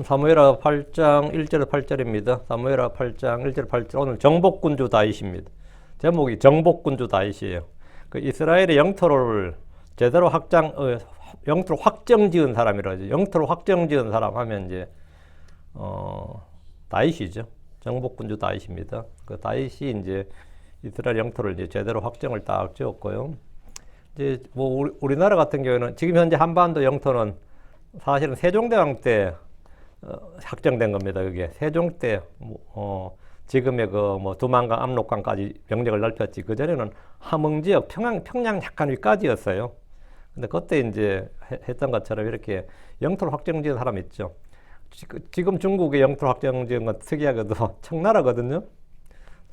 사무엘하 8장 1절 8절입니다. 사무엘하 8장 1절 8절. 오늘 정복군주 다윗입니다. 제목이 정복군주 다윗이에요. 그 이스라엘의 영토를 제대로 영토를 확정 지은 사람이라죠. 영토를 확정 지은 사람 하면 이제 다윗이죠. 정복군주 다윗입니다. 그 다윗이 이제 이스라엘 영토를 이제 제대로 확정을 딱 지었고요. 이제 뭐 우리나라 같은 경우에는 지금 현재 한반도 영토는 사실은 세종대왕 때 확정된 겁니다. 그게 세종 때 지금의 그 뭐 두만강, 압록강까지 병력을 넓혔지. 그 전에는 함흥 지역, 평양 약간 위까지였어요. 근데 그때 이제 했던 것처럼 이렇게 영토를 확정지은 사람이 있죠. 지금 중국의 영토를 확정지은 건 특이하게도 청나라거든요.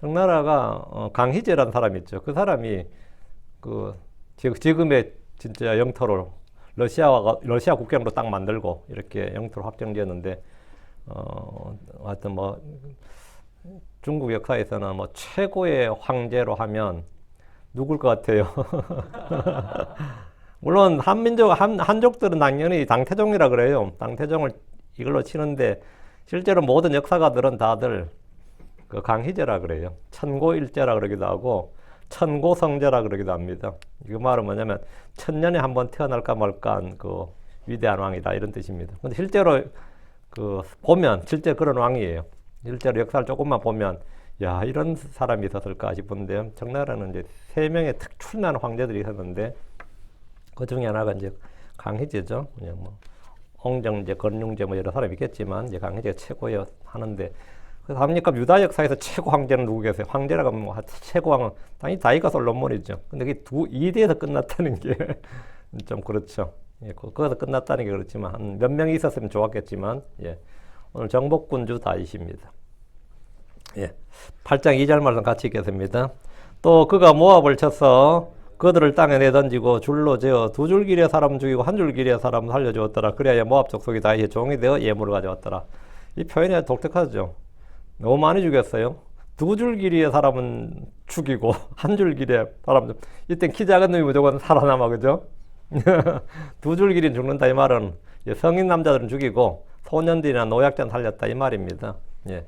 청나라가 강희제라는 사람이 있죠. 그 사람이 그 지금의 진짜 영토를 러시아 국경으로 딱 만들고 이렇게 영토를 확정지었는데 하여튼 뭐 중국 역사에서는 뭐 최고의 황제로 하면 누굴 것 같아요? 물론 한족들은 당연히 당태종이라 그래요. 당태종을 이걸로 치는데 실제로 모든 역사가들은 다들 그 강희제라 그래요. 천고일제라 그러기도 하고 천고성제라 그러기도 합니다. 이 말은 뭐냐면 천년에 한번 태어날까 말까한 그 위대한 왕이다 이런 뜻입니다. 근데 실제로 그 보면 실제 그런 왕이에요. 실제로 역사를 조금만 보면 야 이런 사람이 있었을까 싶은데 청나라는 이제 3명의 특출난 황제들이 있었는데 그 중에 하나가 이제 강희제죠. 그냥 뭐 옹정제, 건륭제 뭐 여러 사람이 있겠지만 이제 강희제가 최고여 하는데 그래서 합니까? 유다 역사에서 최고 황제는 누구겠어요? 황제라고 하면 뭐 최고 왕은 당연히 다윗과 솔로몬이죠. 근데 그게 2대에서 끝났다는 게 좀 그렇죠. 예, 거기서 끝났다는 게 그렇지만 한 몇 명이 있었으면 좋았겠지만 예, 오늘 정복군주 다윗입니다. 예, 8장 2절 말씀 같이 읽겠습니다. 또 그가 모압을 쳐서 그들을 땅에 내던지고 줄로 재어 2줄 길이의 사람 죽이고 1줄 길이의 사람 살려주었더라. 그래야 모압 족속이 다윗의 종이 되어 예물을 가져왔더라. 이 표현이 독특하죠. 너무 많이 죽였어요. 2줄 길이의 사람은 죽이고 1줄 길이의 사람은 이땐 키 작은 놈이 무조건 살아남아 그죠? 2줄 길이는 죽는다 이 말은 성인 남자들은 죽이고 소년들이나 노약자는 살렸다 이 말입니다. 예.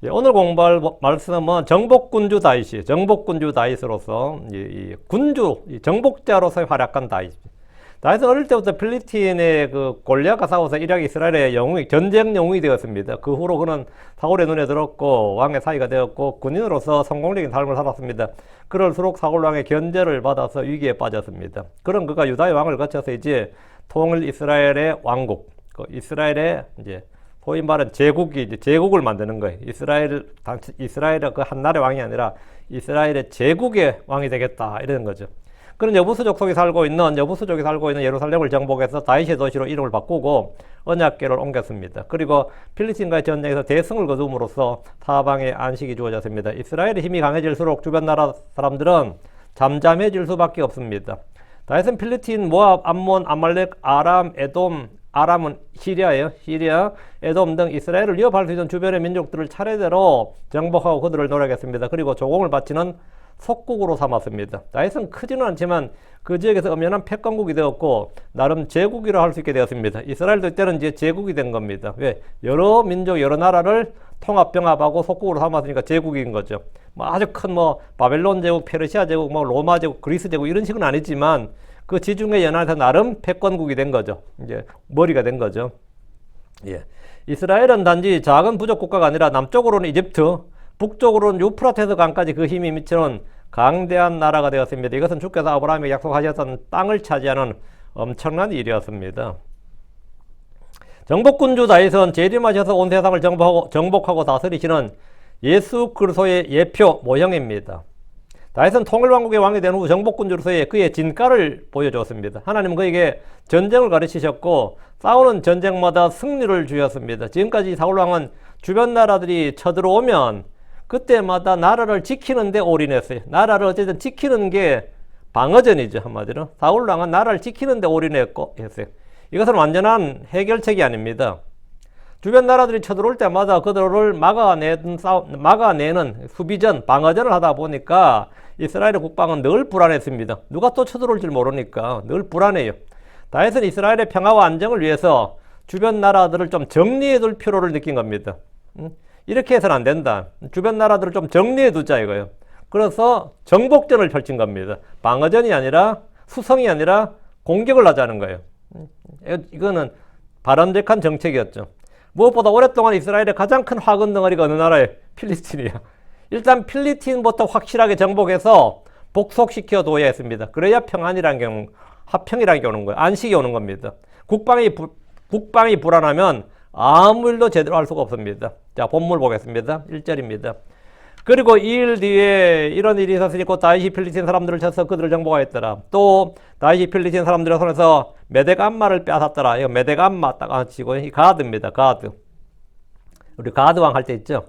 예, 오늘 공부할 말씀은 정복군주 다윗이 정복군주 다윗으로서 이 정복자로서의 활약한 다윗. 다윗은 어릴 때부터 필리스틴의 그 골리앗과 싸워서 이rak 이스라엘의 전쟁 영웅이 되었습니다. 그 후로 그는 사울의 눈에 들었고 왕의 사위가 되었고 군인으로서 성공적인 삶을 살았습니다. 그럴수록 사울 왕의 견제를 받아서 위기에 빠졌습니다. 그런 그가 유다의 왕을 거쳐서 이제 통일 이스라엘의 왕국, 이스라엘의 이제 소위 말하는 제국을 만드는 거예요. 이스라엘의 그 한 나라의 왕이 아니라 이스라엘의 제국의 왕이 되겠다 이러는 거죠. 그런 여부수족이 살고 있는 예루살렘을 정복해서 다윗의 도시로 이름을 바꾸고 언약궤를 옮겼습니다. 그리고 필리스틴과의 전쟁에서 대승을 거둠으로써 사방에 안식이 주어졌습니다. 이스라엘의 힘이 강해질수록 주변 나라 사람들은 잠잠해질 수밖에 없습니다. 다윗은 필리스틴, 모압, 암몬, 아말렉, 아람, 에돔, 아람은 시리아예요. 시리아, 에돔 등 이스라엘을 위협할 수 있는 주변의 민족들을 차례대로 정복하고 그들을 노력했습니다. 그리고 조공을 바치는 속국으로 삼았습니다. 다윗은 크지는 않지만 그 지역에서 엄연한 패권국이 되었고 나름 제국이라 할 수 있게 되었습니다. 이스라엘도 이때는 이제 제국이 된 겁니다. 왜? 여러 민족, 여러 나라를 통합병합하고 속국으로 삼았으니까 제국인 거죠. 뭐 아주 큰 바벨론 제국, 페르시아 제국, 로마 제국, 그리스 제국 이런 식은 아니지만 그 지중해 연안에서 나름 패권국이 된 거죠. 이제 머리가 된 거죠. 예. 이스라엘은 단지 작은 부족 국가가 아니라 남쪽으로는 이집트, 북쪽으로는 유프라테스 강까지 그 힘이 미치는 강대한 나라가 되었습니다. 이것은 주께서 아브라함에게 약속하셨던 땅을 차지하는 엄청난 일이었습니다. 정복군주 다윗은 재림하셔서 온 세상을 정복하고 다스리시는 예수 그리스도의 예표 모형입니다. 다윗은 통일왕국의 왕이 된 후 정복군주로서의 그의 진가를 보여주었습니다. 하나님은 그에게 전쟁을 가르치셨고 싸우는 전쟁마다 승리를 주셨습니다. 지금까지 사울왕은 주변 나라들이 쳐들어오면 그때마다 나라를 지키는 데 올인했어요. 나라를 어쨌든 지키는 게 방어전이죠. 한마디로. 사울왕은 나라를 지키는 데 올인했고 했어요. 이것은 완전한 해결책이 아닙니다. 주변 나라들이 쳐들어올 때마다 그들을 막아내는 수비전, 방어전을 하다 보니까 이스라엘의 국방은 늘 불안했습니다. 누가 또 쳐들어올지 모르니까 늘 불안해요. 다윗은 이스라엘의 평화와 안정을 위해서 주변 나라들을 좀 정리해 둘 필요를 느낀 겁니다. 이렇게 해서는 안 된다. 주변 나라들을 좀 정리해 두자 이거예요. 그래서 정복전을 펼친 겁니다. 방어전이 아니라 수성이 아니라 공격을 하자는 거예요. 이거는 바람직한 정책이었죠. 무엇보다 오랫동안 이스라엘의 가장 큰 화근 덩어리가 어느 나라에? 필리스틴이야. 일단 필리스틴부터 확실하게 정복해서 복속시켜 둬야 했습니다. 그래야 평안이라는 게, 화평이라는 게 오는 거예요. 안식이 오는 겁니다. 국방이 불안하면 아무 일도 제대로 할 수가 없습니다. 자, 본문 보겠습니다. 1절입니다. 그리고 2일 뒤에 이런 일이 있었으니 곧 다윗이 필리스틴 사람들을 쳐서 그들을 정복하였더라. 또 다윗이 필리스틴 사람들의 손에서 메덱암마를 빼앗았더라. 이거 메덱암마 딱 치고 이 가드입니다. 가드. 우리 가드왕 할 때 있죠.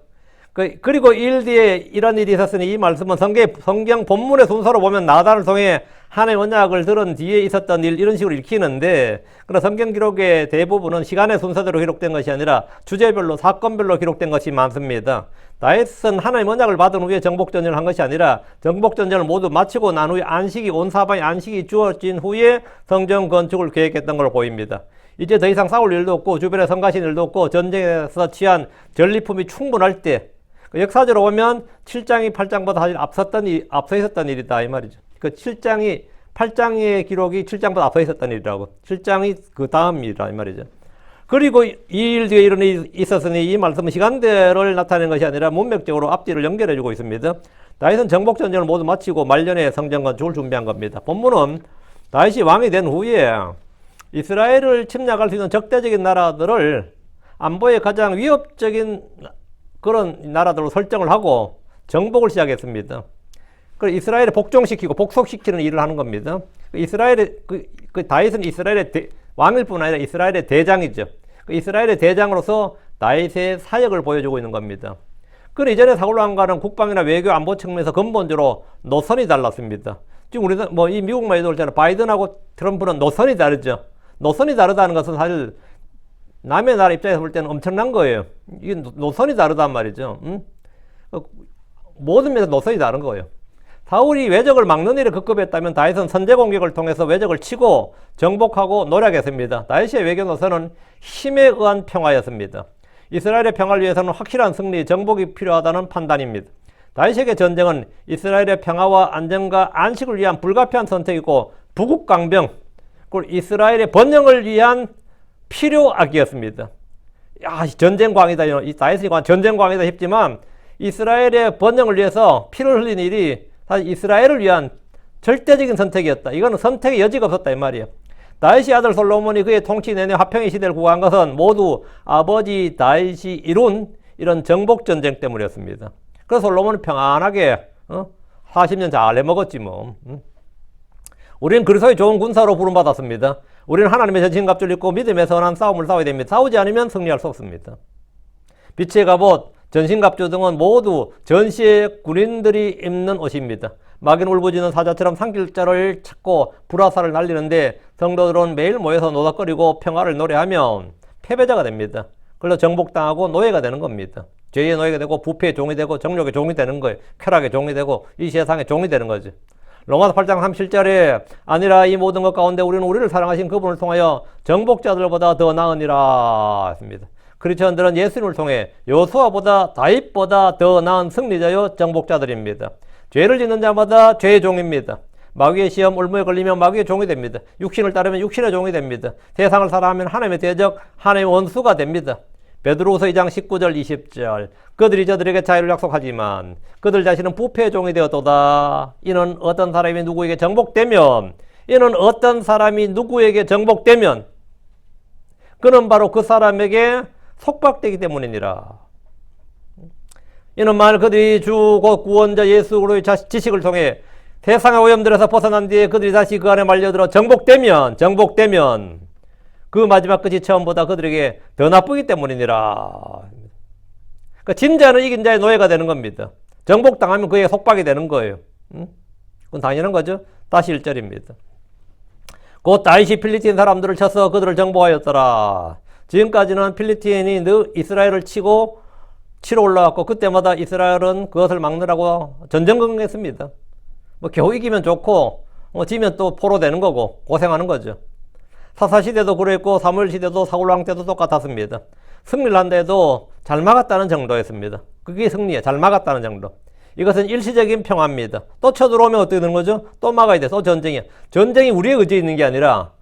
그리고 2일 뒤에 이런 일이 있었으니 이 말씀은 성경 본문의 순서로 보면 나단을 통해 하나님의 언약을 들은 뒤에 있었던 일 이런 식으로 읽히는데, 그러나 성경 기록의 대부분은 시간의 순서대로 기록된 것이 아니라 주제별로 사건별로 기록된 것이 많습니다. 다윗은 하나님의 언약을 받은 후에 정복전쟁을 한 것이 아니라 정복전쟁을 모두 마치고 난 후에 안식이 온 사방에 안식이 주어진 후에 성전 건축을 계획했던 걸로 보입니다. 이제 더 이상 싸울 일도 없고 주변에 성가신 일도 없고 전쟁에서 취한 전리품이 충분할 때, 역사적으로 보면 7장이 8장보다 사실 앞서 있었던 일이다 이 말이죠. 그 8장의 기록이 7장보다 앞서 있었던 일이라고. 7장이 그 다음이라 이 말이죠. 그리고 2일 뒤에 이런 일이 있었으니 이 말씀은 시간대를 나타내는 것이 아니라 문맥적으로 앞뒤를 연결해주고 있습니다. 다윗은 정복전쟁을 모두 마치고 말년에 성전 건축을 준비한 겁니다. 본문은 다윗이 왕이 된 후에 이스라엘을 침략할 수 있는 적대적인 나라들을 안보에 가장 위협적인 그런 나라들로 설정을 하고 정복을 시작했습니다. 그래서 이스라엘을 복종시키고 복속시키는 일을 하는 겁니다. 다윗은 이스라엘의 왕일 뿐 아니라 이스라엘의 대장이죠. 이스라엘의 대장으로서 다윗의 사역을 보여주고 있는 겁니다. 그 이전에 사울 왕과는 국방이나 외교 안보 측면에서 근본적으로 노선이 달랐습니다. 지금 우리는 이 미국만 해도 그렇잖아요. 바이든하고 트럼프는 노선이 다르죠. 노선이 다르다는 것은 사실 남의 나라 입장에서 볼 때는 엄청난 거예요. 이게 노선이 다르단 말이죠. 모든 면에서 노선이 다른 거예요. 사울이 외적을 막는 일을 급급했다면 다윗은 선제 공격을 통해서 외적을 치고 정복하고 노력했습니다. 다윗의 외교 노선은 힘에 의한 평화였습니다. 이스라엘의 평화를 위해서는 확실한 승리, 정복이 필요하다는 판단입니다. 다윗에게 전쟁은 이스라엘의 평화와 안정과 안식을 위한 불가피한 선택이고 부국강병, 그리고 이스라엘의 번영을 위한 필요악이었습니다. 전쟁광이다. 이 다윗이 전쟁광이다 싶지만 이스라엘의 번영을 위해서 피를 흘린 일이 사실 이스라엘을 위한 절대적인 선택이었다. 이거는 선택의 여지가 없었다 이 말이에요. 다윗의 아들 솔로몬이 그의 통치 내내 화평의 시대를 구가한 것은 모두 아버지 다윗이 이룬 이런 정복전쟁 때문이었습니다. 그래서 솔로몬은 평안하게 40년 잘 해먹었지 뭐. 우리는 그리스도의 좋은 군사로 부름받았습니다. 우리는 하나님의 전신갑주를 입고 믿음의 선한 싸움을 싸워야 됩니다. 싸우지 않으면 승리할 수 없습니다. 빛의 갑옷, 전신갑주 등은 모두 전시의 군인들이 입는 옷입니다. 마귀는 울부짖는 사자처럼 산길자를 찾고 불화살을 날리는데 성도들은 매일 모여서 노닥거리고 평화를 노래하면 패배자가 됩니다. 그래서 정복당하고 노예가 되는 겁니다. 죄의 노예가 되고 부패의 종이 되고 정욕의 종이 되는 거예요. 쾌락의 종이 되고 이 세상의 종이 되는 거죠. 로마서 8장 37절에 아니라 이 모든 것 가운데 우리는 우리를 사랑하신 그분을 통하여 정복자들보다 더 나으니라 했습니다. 그리스도인들은 예수님을 통해 여호수아보다 다윗보다 더 나은 승리자요 정복자들입니다. 죄를 짓는 자마다 죄의 종입니다. 마귀의 시험 올무에 걸리면 마귀의 종이 됩니다. 육신을 따르면 육신의 종이 됩니다. 세상을 사랑하면 하나님의 대적, 하나님의 원수가 됩니다. 베드로후서 2장 19절 20절 그들이 저들에게 자유를 약속하지만 그들 자신은 부패의 종이 되었도다. 이는 어떤 사람이 누구에게 정복되면 그는 바로 그 사람에게 속박되기 때문이니라. 이는 만일 그들이 주 곧 구원자 예수 그리스도의 지식을 통해 세상의 오염들에서 벗어난 뒤에 그들이 다시 그 안에 말려들어 정복되면 그 마지막 끝이 처음보다 그들에게 더 나쁘기 때문이니라. 그러니까 진자는 이긴 자의 노예가 되는 겁니다. 정복당하면 그에게 속박이 되는 거예요. 그건 당연한 거죠. 다시 1절입니다. 곧 다윗이 필리스틴 사람들을 쳐서 그들을 정복하였더라. 지금까지는 필리스틴이 늘 이스라엘을 치러 올라왔고 그때마다 이스라엘은 그것을 막느라고 전전긍긍했습니다. 겨우 이기면 좋고 지면 또 포로 되는 거고 고생하는 거죠. 사사시대도 그랬고 사무엘시대도 사울왕 때도 똑같았습니다. 승리를 한다 해도 잘 막았다는 정도였습니다. 그게 승리예요. 잘 막았다는 정도. 이것은 일시적인 평화입니다. 또 쳐들어오면 어떻게 되는 거죠? 또 막아야 돼. 또 전쟁이야. 전쟁이 우리의 의지에 있는 게 아니라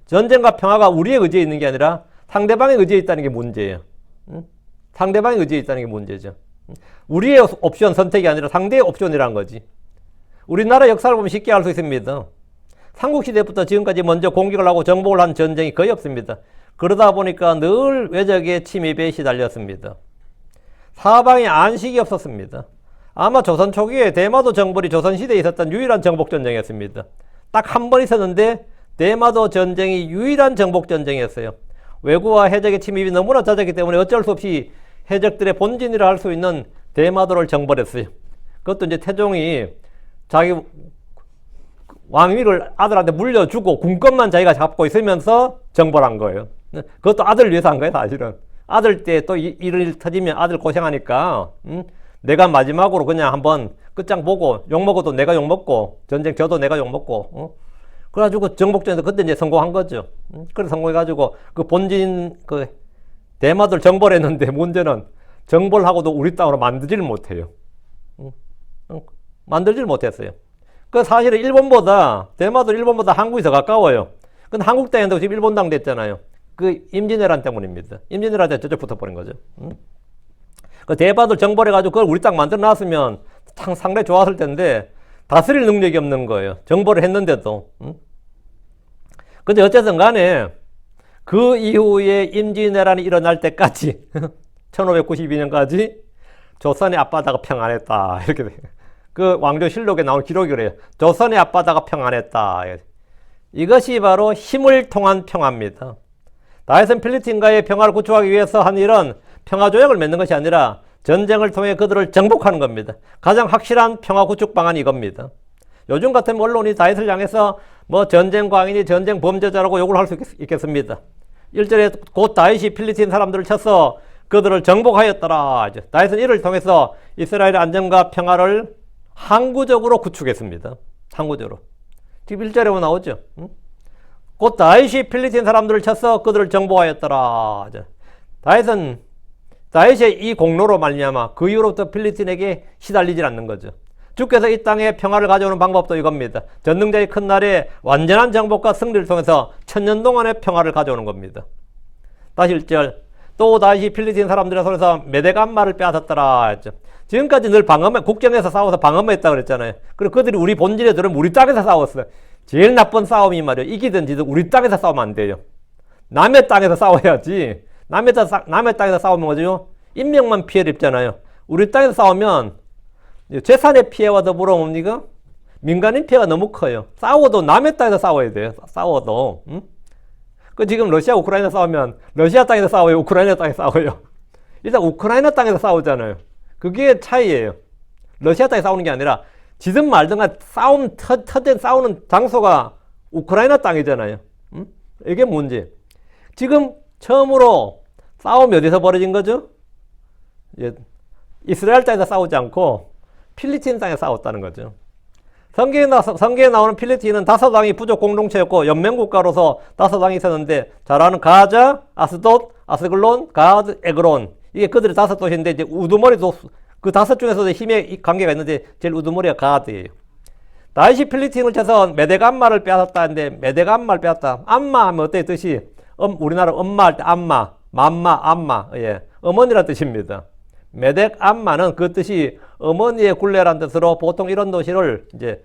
전쟁과 평화가 우리의 의지에 있는 게 아니라 상대방의 의지에 있다는 게 문제예요. 상대방의 의지에 있다는 게 문제죠. 우리의 옵션 선택이 아니라 상대의 옵션이란 거지. 우리나라 역사를 보면 쉽게 알 수 있습니다. 삼국시대부터 지금까지 먼저 공격을 하고 정복을 한 전쟁이 거의 없습니다. 그러다 보니까 늘 외적의 침입에 시달렸습니다. 사방에 안식이 없었습니다. 아마 조선 초기에 대마도 정벌이 조선시대에 있었던 유일한 정복전쟁이었습니다. 딱 한 번 있었는데 대마도 전쟁이 유일한 정복전쟁이었어요. 외구와 해적의 침입이 너무나 잦았기 때문에 어쩔 수 없이 해적들의 본진이라 할 수 있는 대마도를 정벌했어요. 그것도 이제 태종이 자기 왕위를 아들한테 물려주고 군권만 자기가 잡고 있으면서 정벌한 거예요. 그것도 아들 위해서 한 거예요, 사실은. 아들 때 또 이런 일 터지면 아들 고생하니까, 내가 마지막으로 그냥 한번 끝장 보고 욕먹어도 내가 욕먹고 전쟁 져도 내가 욕먹고, 그래가지고 정복전에서 그때 이제 성공한 거죠. 그래서 성공해가지고 그 본진 그 대마도를 정벌했는데 문제는 정벌하고도 우리 땅으로 만들지를 못해요. 만들지를 못했어요. 그 사실은 대마도 일본보다 한국이 더 가까워요. 근데 한국 땅인데 지금 일본 땅 됐잖아요. 그 임진왜란 때문입니다. 임진왜란 때 저쪽 붙어버린 거죠. 그 대마도를 정벌해가지고 그걸 우리 땅 만들어 놨으면 상당히 좋았을 텐데 다스릴 능력이 없는 거예요. 정벌을 했는데도. 근데 어쨌든 간에 그 이후에 임진왜란이 일어날 때까지 1592년까지 조선의 앞바다가 평안했다. 이렇게 돼요. 그 왕조실록에 나온 기록이 그래요. 조선의 앞바다가 평안했다. 이것이 바로 힘을 통한 평화입니다. 다윗은 필리핀과의 평화를 구축하기 위해서 한 일은 평화조약을 맺는 것이 아니라 전쟁을 통해 그들을 정복하는 겁니다. 가장 확실한 평화 구축 방안이 이겁니다. 요즘 같은 언론이 다윗을 향해서 뭐 전쟁 광인이 전쟁 범죄자라고 욕을 할 수 있겠습니다. 1절에 곧 다윗이 필리핀 사람들을 쳐서 그들을 정복하였더라. 다윗은 이를 통해서 이스라엘의 안정과 평화를 항구적으로 구축했습니다. 항구적으로. 지금 1절에 나오죠. 곧 다윗이 필리핀 사람들을 쳐서 그들을 정복하였더라. 다윗의 이 공로로 말미암아 그 이후로부터 필리핀에게 시달리질 않는 거죠. 주께서 이 땅에 평화를 가져오는 방법도 이겁니다. 전능자의 큰 날에 완전한 정복과 승리를 통해서 천년 동안의 평화를 가져오는 겁니다. 다시 1절. 또 다시 필리핀 사람들의 손에서 메대감마를 빼앗았더라 했죠. 지금까지 늘 국경에서 싸워서 방어했다고 그랬잖아요. 그리고 그들이 우리 본질에 들어오면 우리 땅에서 싸웠어요. 제일 나쁜 싸움이 말이에요. 이기든 지든 우리 땅에서 싸우면 안 돼요. 남의 땅에서 싸워야지. 남의 땅에서 싸우면 뭐죠? 인명만 피해를 입잖아요. 우리 땅에서 싸우면 재산의 피해와 더불어 뭡니까? 민간인 피해가 너무 커요. 싸워도 남의 땅에서 싸워야 돼요. 싸워도. 그 지금 러시아 우크라이나 싸우면 러시아 땅에서 싸워요? 우크라이나 땅에서 싸워요? 일단 우크라이나 땅에서 싸우잖아요. 그게 차이예요. 러시아 땅에서 싸우는 게 아니라 지든 말든 싸우는 장소가 우크라이나 땅이잖아요. 이게 문제. 지금 처음으로 싸움이 어디서 벌어진 거죠? 이스라엘 땅에서 싸우지 않고 필리핀 땅에서 싸웠다는 거죠. 성경에 나오는 필리핀은 다섯 왕이 부족 공동체였고 연맹국가로서 다섯 왕이 있었는데 잘 아는 가자, 아스돗, 아스글론, 가드, 에그론, 이게 그들의 다섯 도시인데 이제 우두머리도 그 다섯 중에서도 힘의 관계가 있는데 제일 우두머리가 가드예요. 다윗이 필리핀을 쳐서 메대감마를 빼앗았다는데 메대감마를 빼앗다. 암마 하면 어때요 뜻이? 우리나라 엄마 할 때 암마, 맘마, 암마, 어머니란 뜻입니다. 메덱 암마는 그 뜻이 어머니의 굴레란 뜻으로 보통 이런 도시를 이제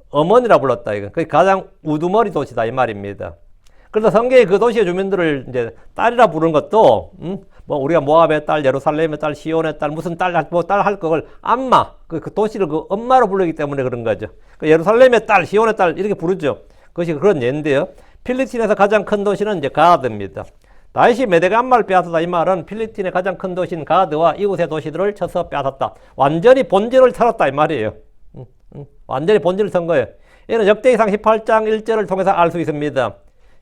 어머니라 불렀다. 이거. 그 가장 우두머리 도시다 이 말입니다. 그래서 성경에 그 도시의 주민들을 이제 딸이라 부르는 것도 뭐 우리가 모압의 딸, 예루살렘의 딸, 시온의 딸, 무슨 딸, 뭐 딸 할 걸 암마 그 도시를 그 엄마로 부르기 때문에 그런 거죠. 그 예루살렘의 딸, 시온의 딸 이렇게 부르죠. 그것이 그런 예인데요. 필리핀에서 가장 큰 도시는 이제 가드입니다. 다윗이 메대감마를 빼앗았다. 이 말은 필리핀의 가장 큰 도시인 가드와 이웃의 도시들을 쳐서 빼앗았다. 완전히 본질을 털었다 이 말이에요. 완전히 본질을 턴 거예요. 이는 역대기상 18장 1절을 통해서 알 수 있습니다.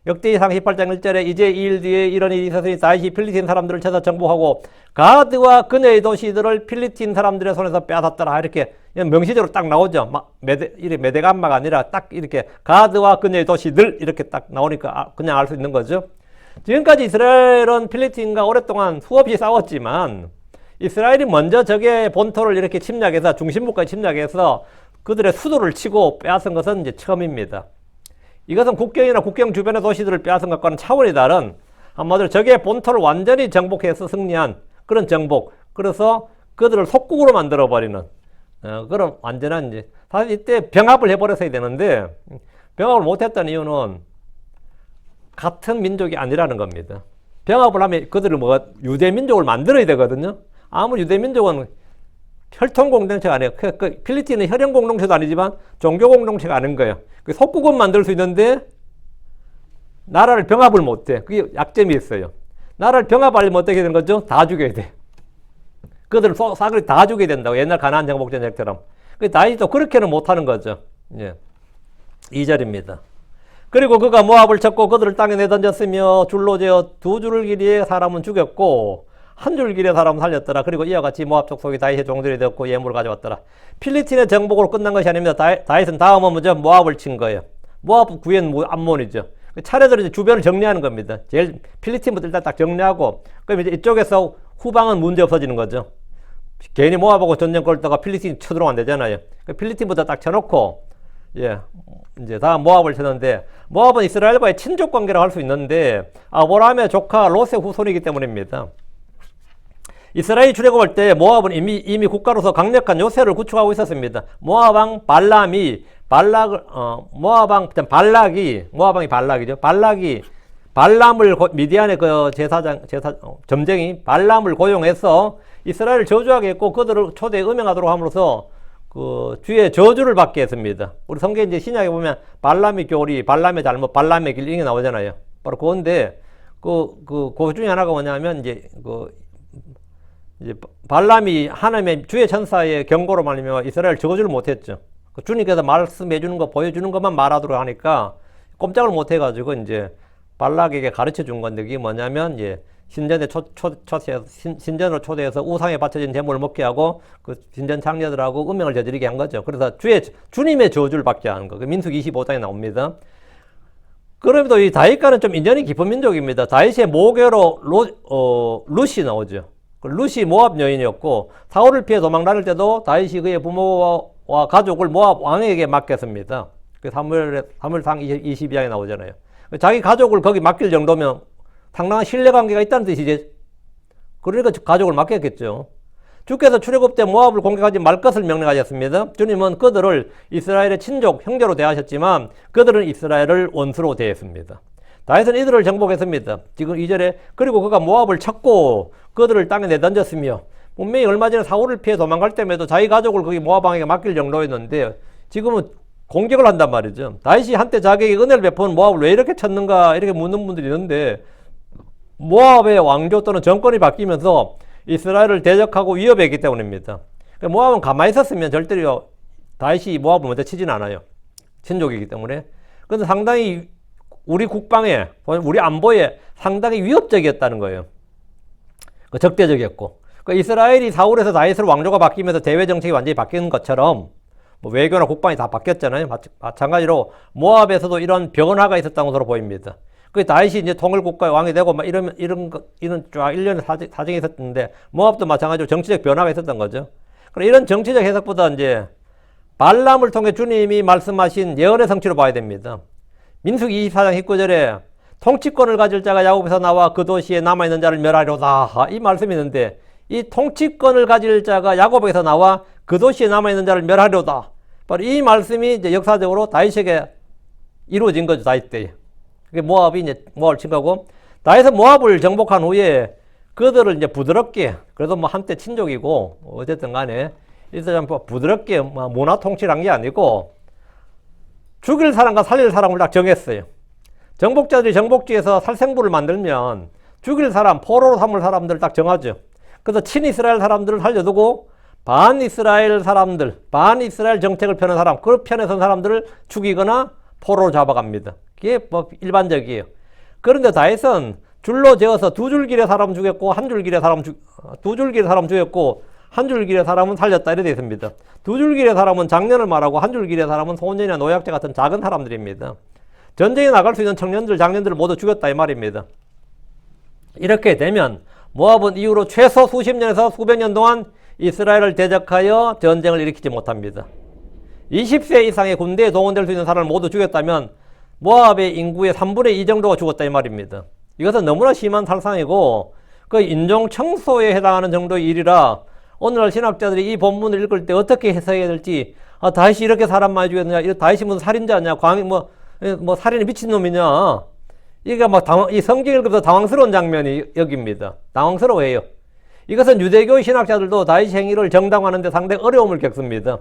역대기상 18장 1절에 이제 이 일 뒤에 이런 일이 있었으니 다윗이 필리핀 사람들을 쳐서 정복하고 가드와 그네의 도시들을 필리핀 사람들의 손에서 빼앗았더라. 이렇게 명시적으로 딱 나오죠. 이렇게 메데감마가 아니라 딱 이렇게 가드와 그녀의 도시들 이렇게 딱 나오니까 그냥 알 수 있는 거죠. 지금까지 이스라엘은 필리핀과 오랫동안 수없이 싸웠지만 이스라엘이 먼저 적의 본토를 이렇게 침략해서 중심부까지 침략해서 그들의 수도를 치고 빼앗은 것은 이제 처음입니다. 이것은 국경이나 국경 주변의 도시들을 빼앗은 것과는 차원이 다른 한마디로 적의 본토를 완전히 정복해서 승리한 그런 정복. 그래서 그들을 속국으로 만들어버리는 그런 완전한 이제 사실 이때 병합을 해버렸어야 되는데 병합을 못했던 이유는 같은 민족이 아니라는 겁니다. 병합을 하면 그들을 유대 민족을 만들어야 되거든요. 아무리 유대 민족은 혈통 공동체가 아니에요. 필리핀은 혈연 공동체도 아니지만 종교 공동체가 아닌 거예요. 속국은 만들 수 있는데 나라를 병합을 못해. 그게 약점이 있어요. 나라를 병합하려면 어떻게 되는 거죠? 다 죽여야 돼. 그들을 싸그리 다 죽여야 된다고. 옛날 가나안 정복 전쟁처럼. 다윗도 그렇게는 못하는 거죠. 예. 2절입니다. 그리고 그가 모압을 쳤고 그들을 땅에 내던졌으며 줄로 재어 2줄 길이의 사람은 죽였고 1줄 길이의 사람은 살렸더라. 그리고 이와 같이 모압 족속이 다윗의 종들이 되었고 예물을 가져왔더라. 필리핀의 정복으로 끝난 것이 아닙니다. 다윗은 다음은 먼저 모압을 친 거예요. 모압 구현 암몬이죠. 차례대로 이제 주변을 정리하는 겁니다. 제일 필리핀부터 일단 딱 정리하고 그럼 이제 이쪽에서 후방은 문제 없어지는 거죠. 괜히 모압하고 전쟁 걸다가 필리핀 쳐들어오면 안 되잖아요. 필리핀부터 딱 쳐놓고 예, 이제 다음 모압을 쳤는데 모압은 이스라엘과의 친족 관계라고 할 수 있는데 아브라함의 조카 롯의 후손이기 때문입니다. 이스라엘이 출애굽할 때 모압은 이미 국가로서 강력한 요새를 구축하고 있었습니다. 모압왕 발람이 발람을 미디안의 그 점쟁이 발람을 고용해서 이스라엘을 저주하게 했고 그들을 초대에 음행하도록 함으로써 그 주의 저주를 받게 했습니다. 우리 성경 이제 신약에 보면 발람의 교리, 발람의 잘못, 발람의 길 이게 나오잖아요. 바로 그건데 그 중에 하나가 뭐냐면 이제 발람이 하나님의 주의 천사의 경고로 말미암아 이스라엘 저주를 못했죠. 주님께서 말씀해 주는 거 보여주는 것만 말하도록 하니까 꼼짝을 못 해가지고 이제 발락에게 가르쳐 준 건데 그게 뭐냐면 이제 신전으로 초대해서 우상에 바쳐진 제물을 먹게 하고 그 신전 창녀들하고 음행을 저지르게 한 거죠. 그래서 주님의 저주를 받게 하는 거. 민수기 25장에 나옵니다. 그럼에도 이 다윗과는 좀 인연이 깊은 민족입니다. 다윗의 모계로 룻이 나오죠. 룻이 모압 여인이었고 사울을 피해 도망다닐 때도 다윗이 그의 부모와 가족을 모압 왕에게 맡겼습니다. 그 사무엘상 22장에 나오잖아요. 자기 가족을 거기 맡길 정도면 상당한 신뢰관계가 있다는 뜻이지. 그러니까 가족을 맡겼겠죠. 주께서 출애굽 때 모압을 공격하지 말 것을 명령하셨습니다. 주님은 그들을 이스라엘의 친족, 형제로 대하셨지만 그들은 이스라엘을 원수로 대했습니다. 다윗은 이들을 정복했습니다. 지금 2절에 그리고 그가 모압을 쳤고 그들을 땅에 내던졌으며 분명히 얼마 전에 사울을 피해 도망갈 때에도 자기 가족을 거기 모압 왕에게 맡길 정도였는데 지금은 공격을 한단 말이죠. 다윗이 한때 자기에게 은혜를 베푼 모압을 왜 이렇게 쳤는가 이렇게 묻는 분들이 있는데 모압의 왕조 또는 정권이 바뀌면서 이스라엘을 대적하고 위협했기 때문입니다. 모압은 가만히 있었으면 절대로 다윗이 모압을 먼저 치진 않아요. 친족이기 때문에. 그런데 상당히 우리 국방에, 우리 안보에 상당히 위협적이었다는 거예요. 적대적이었고. 이스라엘이 사울에서 다윗으로 왕조가 바뀌면서 대외 정책이 완전히 바뀌는 것처럼 외교나 국방이 다 바뀌었잖아요. 마찬가지로 모압에서도 이런 변화가 있었다는 것으로 보입니다. 다윗이 이제 통일국가의 왕이 되고 이런 쫙 일련의 사정이 있었는데 모압도 마찬가지로 정치적 변화가 있었던 거죠. 그럼 이런 정치적 해석보다 이제 발람을 통해 주님이 말씀하신 예언의 성취로 봐야 됩니다. 민수기 24장 19절에 통치권을 가질 자가 야곱에서 나와 그 도시에 남아있는 자를 멸하리로다 이 말씀이 있는데 이 통치권을 가질 자가 야곱에서 나와 그 도시에 남아있는 자를 멸하리로다 바로 이 말씀이 이제 역사적으로 다윗에게 이루어진 거죠. 다윗 때에. 모압이 이제 모압을 친 거고 다윗은 모압을 정복한 후에 그들을 이제 부드럽게 그래도 한때 친족이고 어쨌든 간에 이들은 부드럽게 문화 통치를 한 게 아니고 죽일 사람과 살릴 사람을 딱 정했어요. 정복자들이 정복지에서 살생부를 만들면 죽일 사람, 포로로 삼을 사람들을 딱 정하죠. 그래서 친이스라엘 사람들을 살려두고 반이스라엘 사람들, 반이스라엘 정책을 펴는 사람, 그 편에 선 사람들을 죽이거나 포로로 잡아갑니다. 그게 일반적이에요. 그런데 다윗은 줄로 재어서 2줄 길의 사람 죽였고 1줄 길의 사람 2줄 길의 사람 죽였고 한 줄기의 사람은 살렸다 이렇게 되어 있습니다. 두 줄기의 사람은 장년을 말하고 한 줄기의 사람은 소년이나 노약자 같은 작은 사람들입니다. 전쟁에 나갈 수 있는 청년들, 장년들을 모두 죽였다 이 말입니다. 이렇게 되면 모압은 이후로 최소 수십 년에서 수백 년 동안 이스라엘을 대적하여 전쟁을 일으키지 못합니다. 20세 이상의 군대에 동원될 수 있는 사람을 모두 죽였다면 모압의 인구의 3분의 2 정도가 죽었다 이 말입니다. 이것은 너무나 심한 살상이고 그 인종 청소에 해당하는 정도의 일이라 오늘날 신학자들이 이 본문을 읽을 때 어떻게 해석해야 될지 다윗이 이렇게 사람 많이 죽였느냐, 다윗이 무슨 살인자냐, 살인에 미친놈이냐, 이게 이 성경 읽으면서 당황스러운 장면이 여기입니다. 당황스러워해요. 이것은 유대교 신학자들도 다윗 행위를 정당화하는데 상당히 어려움을 겪습니다.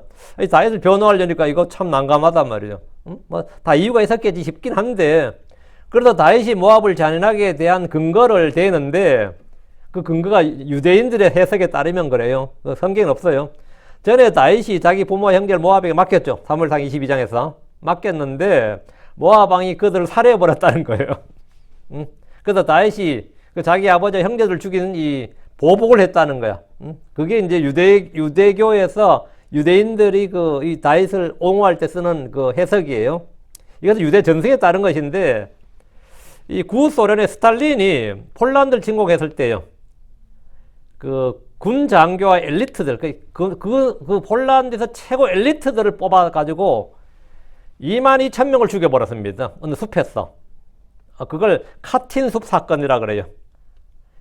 다윗을 변호하려니까 이거 참 난감하단 말이에요. 다 이유가 있었겠지 싶긴 한데, 그래도 다윗이 모압을 잔인하게 대한 근거를 대는데, 그 근거가 유대인들의 해석에 따르면 그래요. 성경은 없어요. 전에 다윗이 자기 부모와 형제를 모압에게 맡겼죠. 사무엘상 22장에서. 맡겼는데, 모압 왕이 그들을 살해해버렸다는 거예요. 그래서 다윗이 자기 아버지와 형제들 죽이는 이 보복을 했다는 거야. 그게 이제 유대교에서 유대인들이 이 다윗을 옹호할 때 쓰는 그 해석이에요. 이것은 유대 전승에 따른 것인데, 이 구소련의 스탈린이 폴란드를 침공했을 때요. 군 장교와 엘리트들, 그 폴란드에서 최고 엘리트들을 뽑아가지고 22,000명을 죽여버렸습니다. 어느 숲에서. 그걸 카틴 숲 사건이라 그래요.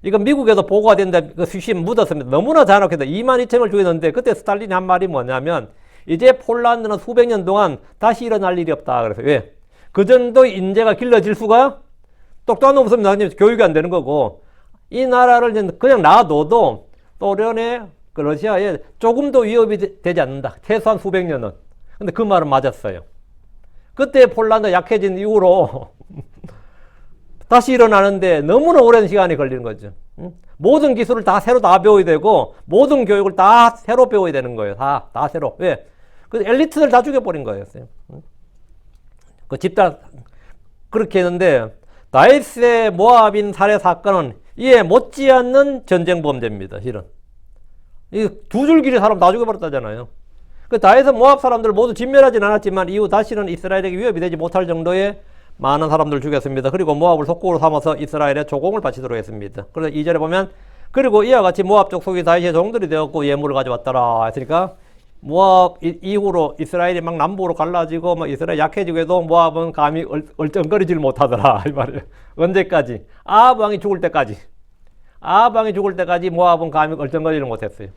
이건 미국에도 보고가 된다, 수십 묻었습니다. 너무나 잔혹해서 22,000명을 죽였는데, 그때 스탈린이 한 말이 뭐냐면, 이제 폴란드는 수백 년 동안 다시 일어날 일이 없다. 그래서 왜? 그 정도 인재가 길러질 수가 똑똑한 놈 없으면 교육이 안 되는 거고, 이 나라를 그냥 놔둬도 소련의 러시아에 조금도 위협이 되지 않는다. 최소한 수백 년은. 근데 그 말은 맞았어요. 그때 폴란드 약해진 이후로 다시 일어나는데 너무나 오랜 시간이 걸리는 거죠. 모든 기술을 다 새로 배워야 되고, 모든 교육을 다 새로 배워야 되는 거예요. 다 새로. 왜? 그 엘리트들 다 죽여버린 거예요. 그 집단, 그렇게 했는데, 다윗의 모압인 살해 사건은 이에 못지않는 전쟁 범죄입니다. 실은. 이 두 줄기의 사람 다 죽여버렸다잖아요. 그 다윗은 모압 사람들을 모두 진멸하진 않았지만 이후 다시는 이스라엘에게 위협이 되지 못할 정도의 많은 사람들을 죽였습니다. 그리고 모압을 속국으로 삼아서 이스라엘에 조공을 바치도록 했습니다. 그래서 2절에 보면, 그리고 이와 같이 모압 족속이 다윗의 종들이 되었고 예물을 가져왔더라 했으니까, 모압 이후로 이스라엘이 막 남북으로 갈라지고 이스라엘 약해지고 해도 모압은 감히 얼쩡거리질 못하더라 이 말이에요. 언제까지? 아합 왕이 죽을 때까지. 아합 왕이 죽을 때까지 모압은 감히 얼쩡거리질 못했어요.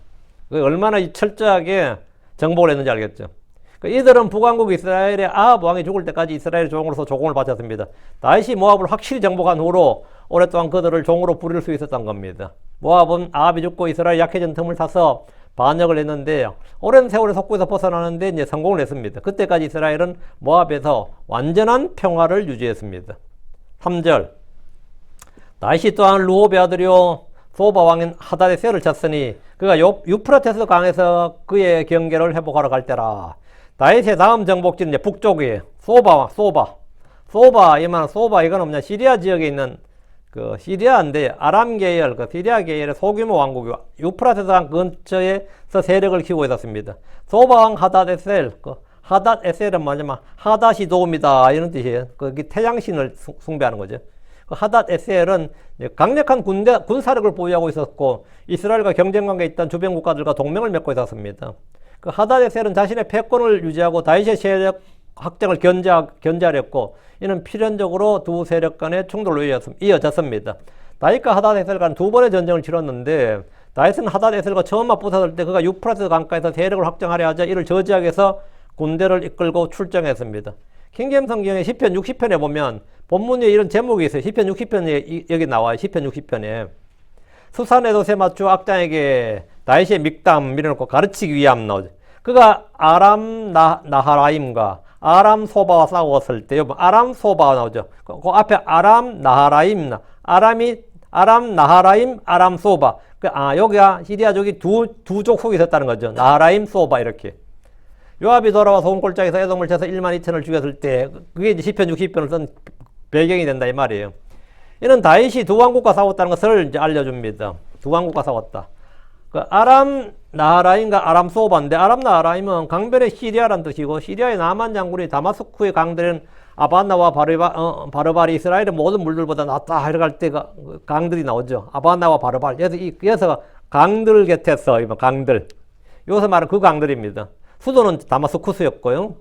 얼마나 철저하게 정복을 했는지 알겠죠. 이들은 북왕국 이스라엘의 아합 왕이 죽을 때까지 이스라엘의 종으로서 조공을 바쳤습니다. 다윗이 모압을 확실히 정복한 후로 오랫동안 그들을 종으로 부릴 수 있었던 겁니다. 모압은 아합이 죽고 이스라엘 약해진 틈을 타서 반역을 했는데, 오랜 세월의 속국에서 벗어나는데 이제 성공을 했습니다. 그때까지 이스라엘은 모압에서 완전한 평화를 유지했습니다. 3절. 다윗이 또한 루호베 아들이요 소바 왕인 하다데셀을 쳤으니 그가 유프라테스 강에서 그의 경계를 회복하러 갈 때라. 다윗의 다음 정복지는 이제 북쪽이에요. 소바, 이만 소바, 이건 뭐냐, 시리아 지역에 있는 시리아인데, 아람 계열, 시리아 계열의 소규모 왕국이 유프라테스 강 근처에서 세력을 키우고 있었습니다. 소바 왕 하닷에셀, 하닷에셀은 뭐냐면, 하닷이 도움이다, 이런 뜻이에요. 태양신을 숭배하는 거죠. 하닷에셀은 강력한 군사력을 보유하고 있었고, 이스라엘과 경쟁 관계에 있던 주변 국가들과 동맹을 맺고 있었습니다. 하닷에셀은 자신의 패권을 유지하고 다윗의 세력 확장을 견제하였고, 이는 필연적으로 두 세력 간의 충돌로 이어졌습니다. 다윗과 하닷에셀 간 두 번의 전쟁을 치렀는데, 다윗은 하닷에셀과 처음 맞붙었을 때 그가 유프라테스 강가에서 세력을 확장하려 하자 이를 저지하기 위해서 군대를 이끌고 출정했습니다. 킹제임스 성경의 시편 60편에 보면 본문에 이런 제목이 있어요. 시편 60편에 여기 나와요. 시편 60편에 수산에도 새 맞추어 악장에게 다윗의 믹담 밀어놓고 가르치기 위함 나오죠. 그가 아람 나하라임과 아람 소바와 싸웠을 때, 아람 소바 나오죠. 그 앞에 아람 나하라임, 아람 나하라임, 아람 소바. 여기가 시리아족이 두 족속이 있었다는 거죠. 나하라임, 소바 이렇게. 요압이 돌아와 소음골짜기에서 에돔을 쳐서 12,000을 죽였을 때, 그게 이제 시편 60편을 쓴 배경이 된다 이 말이에요. 이는 다윗이 두 왕국과 싸웠다는 것을 이제 알려줍니다. 두 왕국과 싸웠다. 그 아람 나하라임과 아람 소바인데, 아람 나하라임은 강변의 시리아란 뜻이고, 시리아의 나만 장군이 다마스쿠에 강들은 아바나와 바르발이 이스라엘의 모든 물들보다 낫다 이렇게 때 강들이 나오죠. 아바나와 바르발. 그래서 강들 곁에서 강들. 여기서 말하는 그 강들입니다. 수도는 다마스쿠스였고요.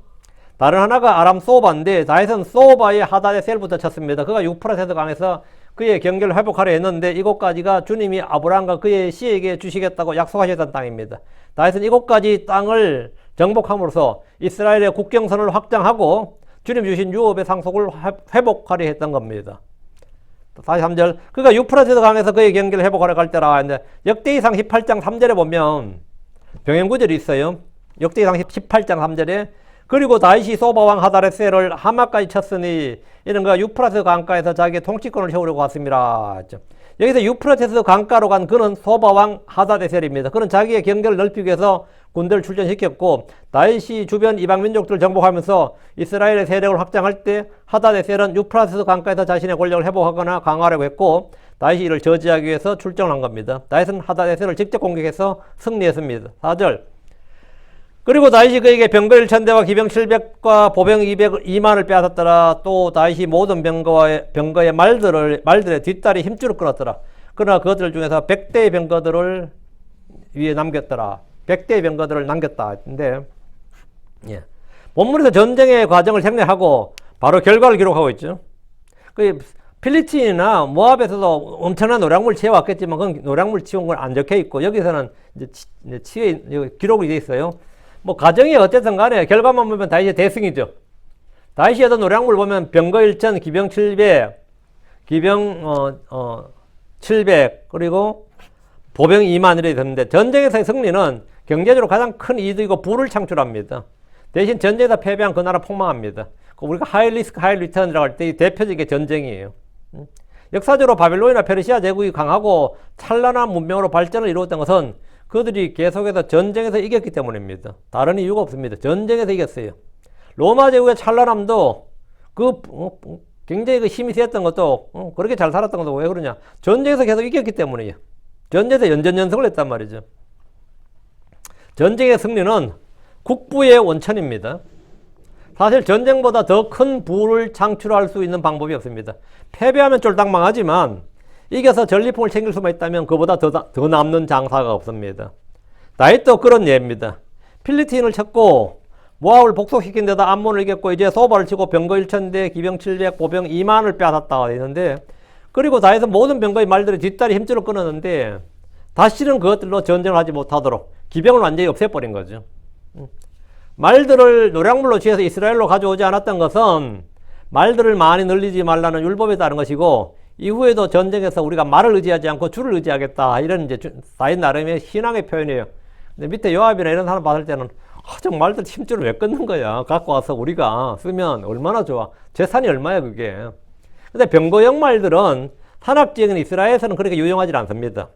다른 하나가 아람 소바인데, 다윗은 소바의 하다데셀부터 쳤습니다. 그가 유프라테스 강에서 그의 경계를 회복하려 했는데, 이곳까지가 주님이 아브라함과 그의 씨에게 주시겠다고 약속하셨던 땅입니다. 다윗은 이곳까지 땅을 정복함으로써 이스라엘의 국경선을 확장하고 주님 주신 유업의 상속을 회복하려 했던 겁니다. 43절. 그가 유프라테스 강에서 그의 경계를 회복하려 갈 때라 했는데, 역대기상 18장 3절에 보면 병행구절이 있어요. 역대기상 18장 3절에 그리고 다윗이 소바왕 하다레셀을 하마까지 쳤으니 이는 그가 유프라테스 강가에서 자기의 통치권을 세우려고 왔습니다. 여기서 유프라테스 강가로 간 그는 소바왕 하다레셀입니다. 그는 자기의 경계를 넓히기 위해서 군대를 출전시켰고, 다윗이 주변 이방 민족들을 정복하면서 이스라엘의 세력을 확장할 때 하다레셀은 유프라테스 강가에서 자신의 권력을 회복하거나 강화하려고 했고, 다윗이 이를 저지하기 위해서 출정을 한 겁니다. 다윗은 하다레셀을 직접 공격해서 승리했습니다. 4절. 그리고 다윗이 그에게 병거 1,000대와 기병 700과 보병 200만을 빼앗았더라. 또 다윗이 모든 병거의 말들의 뒷다리 힘줄을 끊었더라. 그러나 그것들 중에서 100대의 병거들을 위에 남겼더라. 100대의 병거들을 남겼다. 근데 본문에서 전쟁의 과정을 생략하고 바로 결과를 기록하고 있죠. 그 필리스틴이나 모압에서도 엄청난 노량물 치워왔겠지만 그건 노량물 치운 건 안 적혀 있고, 여기서는 이제 기록이 되어 있어요. 뭐 가정이 어쨌든 간에 결과만 보면 다윗이 대승이죠. 다윗이 하던 노량물 보면 병거 1,000, 기병 700, 기병 700 그리고 보병 2만 이렇게 되는데, 전쟁에서의 승리는 경제적으로 가장 큰 이득이고 부를 창출합니다. 대신 전쟁에서 패배한 그 나라 폭망합니다. 우리가 하이 리스크 하이 리턴이라고 할 때 대표적인 전쟁이에요. 역사적으로 바빌론이나 페르시아 제국이 강하고 찬란한 문명으로 발전을 이루었던 것은 그들이 계속해서 전쟁에서 이겼기 때문입니다. 다른 이유가 없습니다. 전쟁에서 이겼어요. 로마 제국의 찬란함도 굉장히 힘이 세었던 것도 그렇게 잘 살았던 것도 왜 그러냐? 전쟁에서 계속 이겼기 때문이에요. 전쟁에서 연전연승을 했단 말이죠. 전쟁의 승리는 국부의 원천입니다. 사실 전쟁보다 더 큰 부를 창출할 수 있는 방법이 없습니다. 패배하면 쫄딱 망하지만 이겨서 전리품을 챙길 수만 있다면 그보다 더 남는 장사가 없습니다. 다윗도 그런 예입니다. 필리스틴을 쳤고 모압을 복속시킨 데다 암몬을 이겼고 이제 소바를 치고 병거 1,000대, 기병 700, 보병 2만을 빼앗았다고 했는데, 그리고 다윗은 모든 병거의 말들의 뒷다리 힘줄을 끊었는데 다시는 그것들로 전쟁을 하지 못하도록 기병을 완전히 없애버린 거죠. 말들을 노량물로 취해서 이스라엘로 가져오지 않았던 것은 말들을 많이 늘리지 말라는 율법에 따른 것이고, 이후에도 전쟁에서 우리가 말을 의지하지 않고 줄을 의지하겠다, 이런 이제 다윗 나름의 신앙의 표현이에요. 근데 밑에 요압이나 이런 사람 봤을 때는 저 말들 힘줄을 왜 끊는 거야? 갖고 와서 우리가 쓰면 얼마나 좋아. 재산이 얼마야 그게. 근데 병거용 말들은 산악 지역인 이스라엘에서는 그렇게 유용하지 않습니다.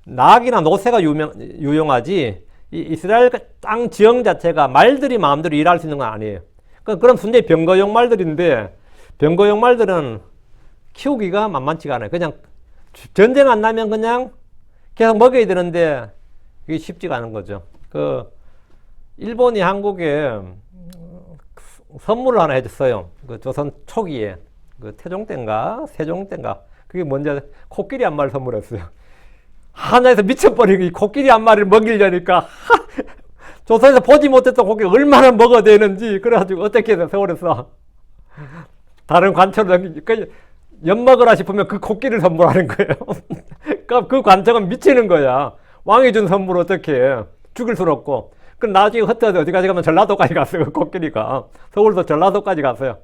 낙이나 노새가 유용하지 이스라엘 땅 지형 자체가 말들이 마음대로 일할 수 있는 건 아니에요. 그럼 순전히 병거용 말들인데, 병거용 말들은 키우기가 만만치가 않아요. 그냥 전쟁 안 나면 그냥 계속 먹여야 되는데 이게 쉽지가 않은 거죠. 일본이 한국에 선물을 하나 해줬어요. 조선 초기에 태종 때인가 세종 때인가, 그게 뭔지 코끼리 한 마리 선물했어요. 하나에서 미쳐버리고 이 코끼리 한 마리를 먹이려니까 조선에서 보지 못했던 코끼리 얼마나 먹어야 되는지, 그래가지고 어떻게 해서 세월에서 다른 관청을 엿먹으라 싶으면 그 코끼리를 선물하는 거예요. 그러니까 그 관청은 미치는 거야. 왕이 준 선물 어떻게 해. 죽일 수는 없고. 그럼 나중에 흩어져 어디까지 가면 전라도까지 갔어요. 그 코끼리가. 서울도 전라도까지 갔어요.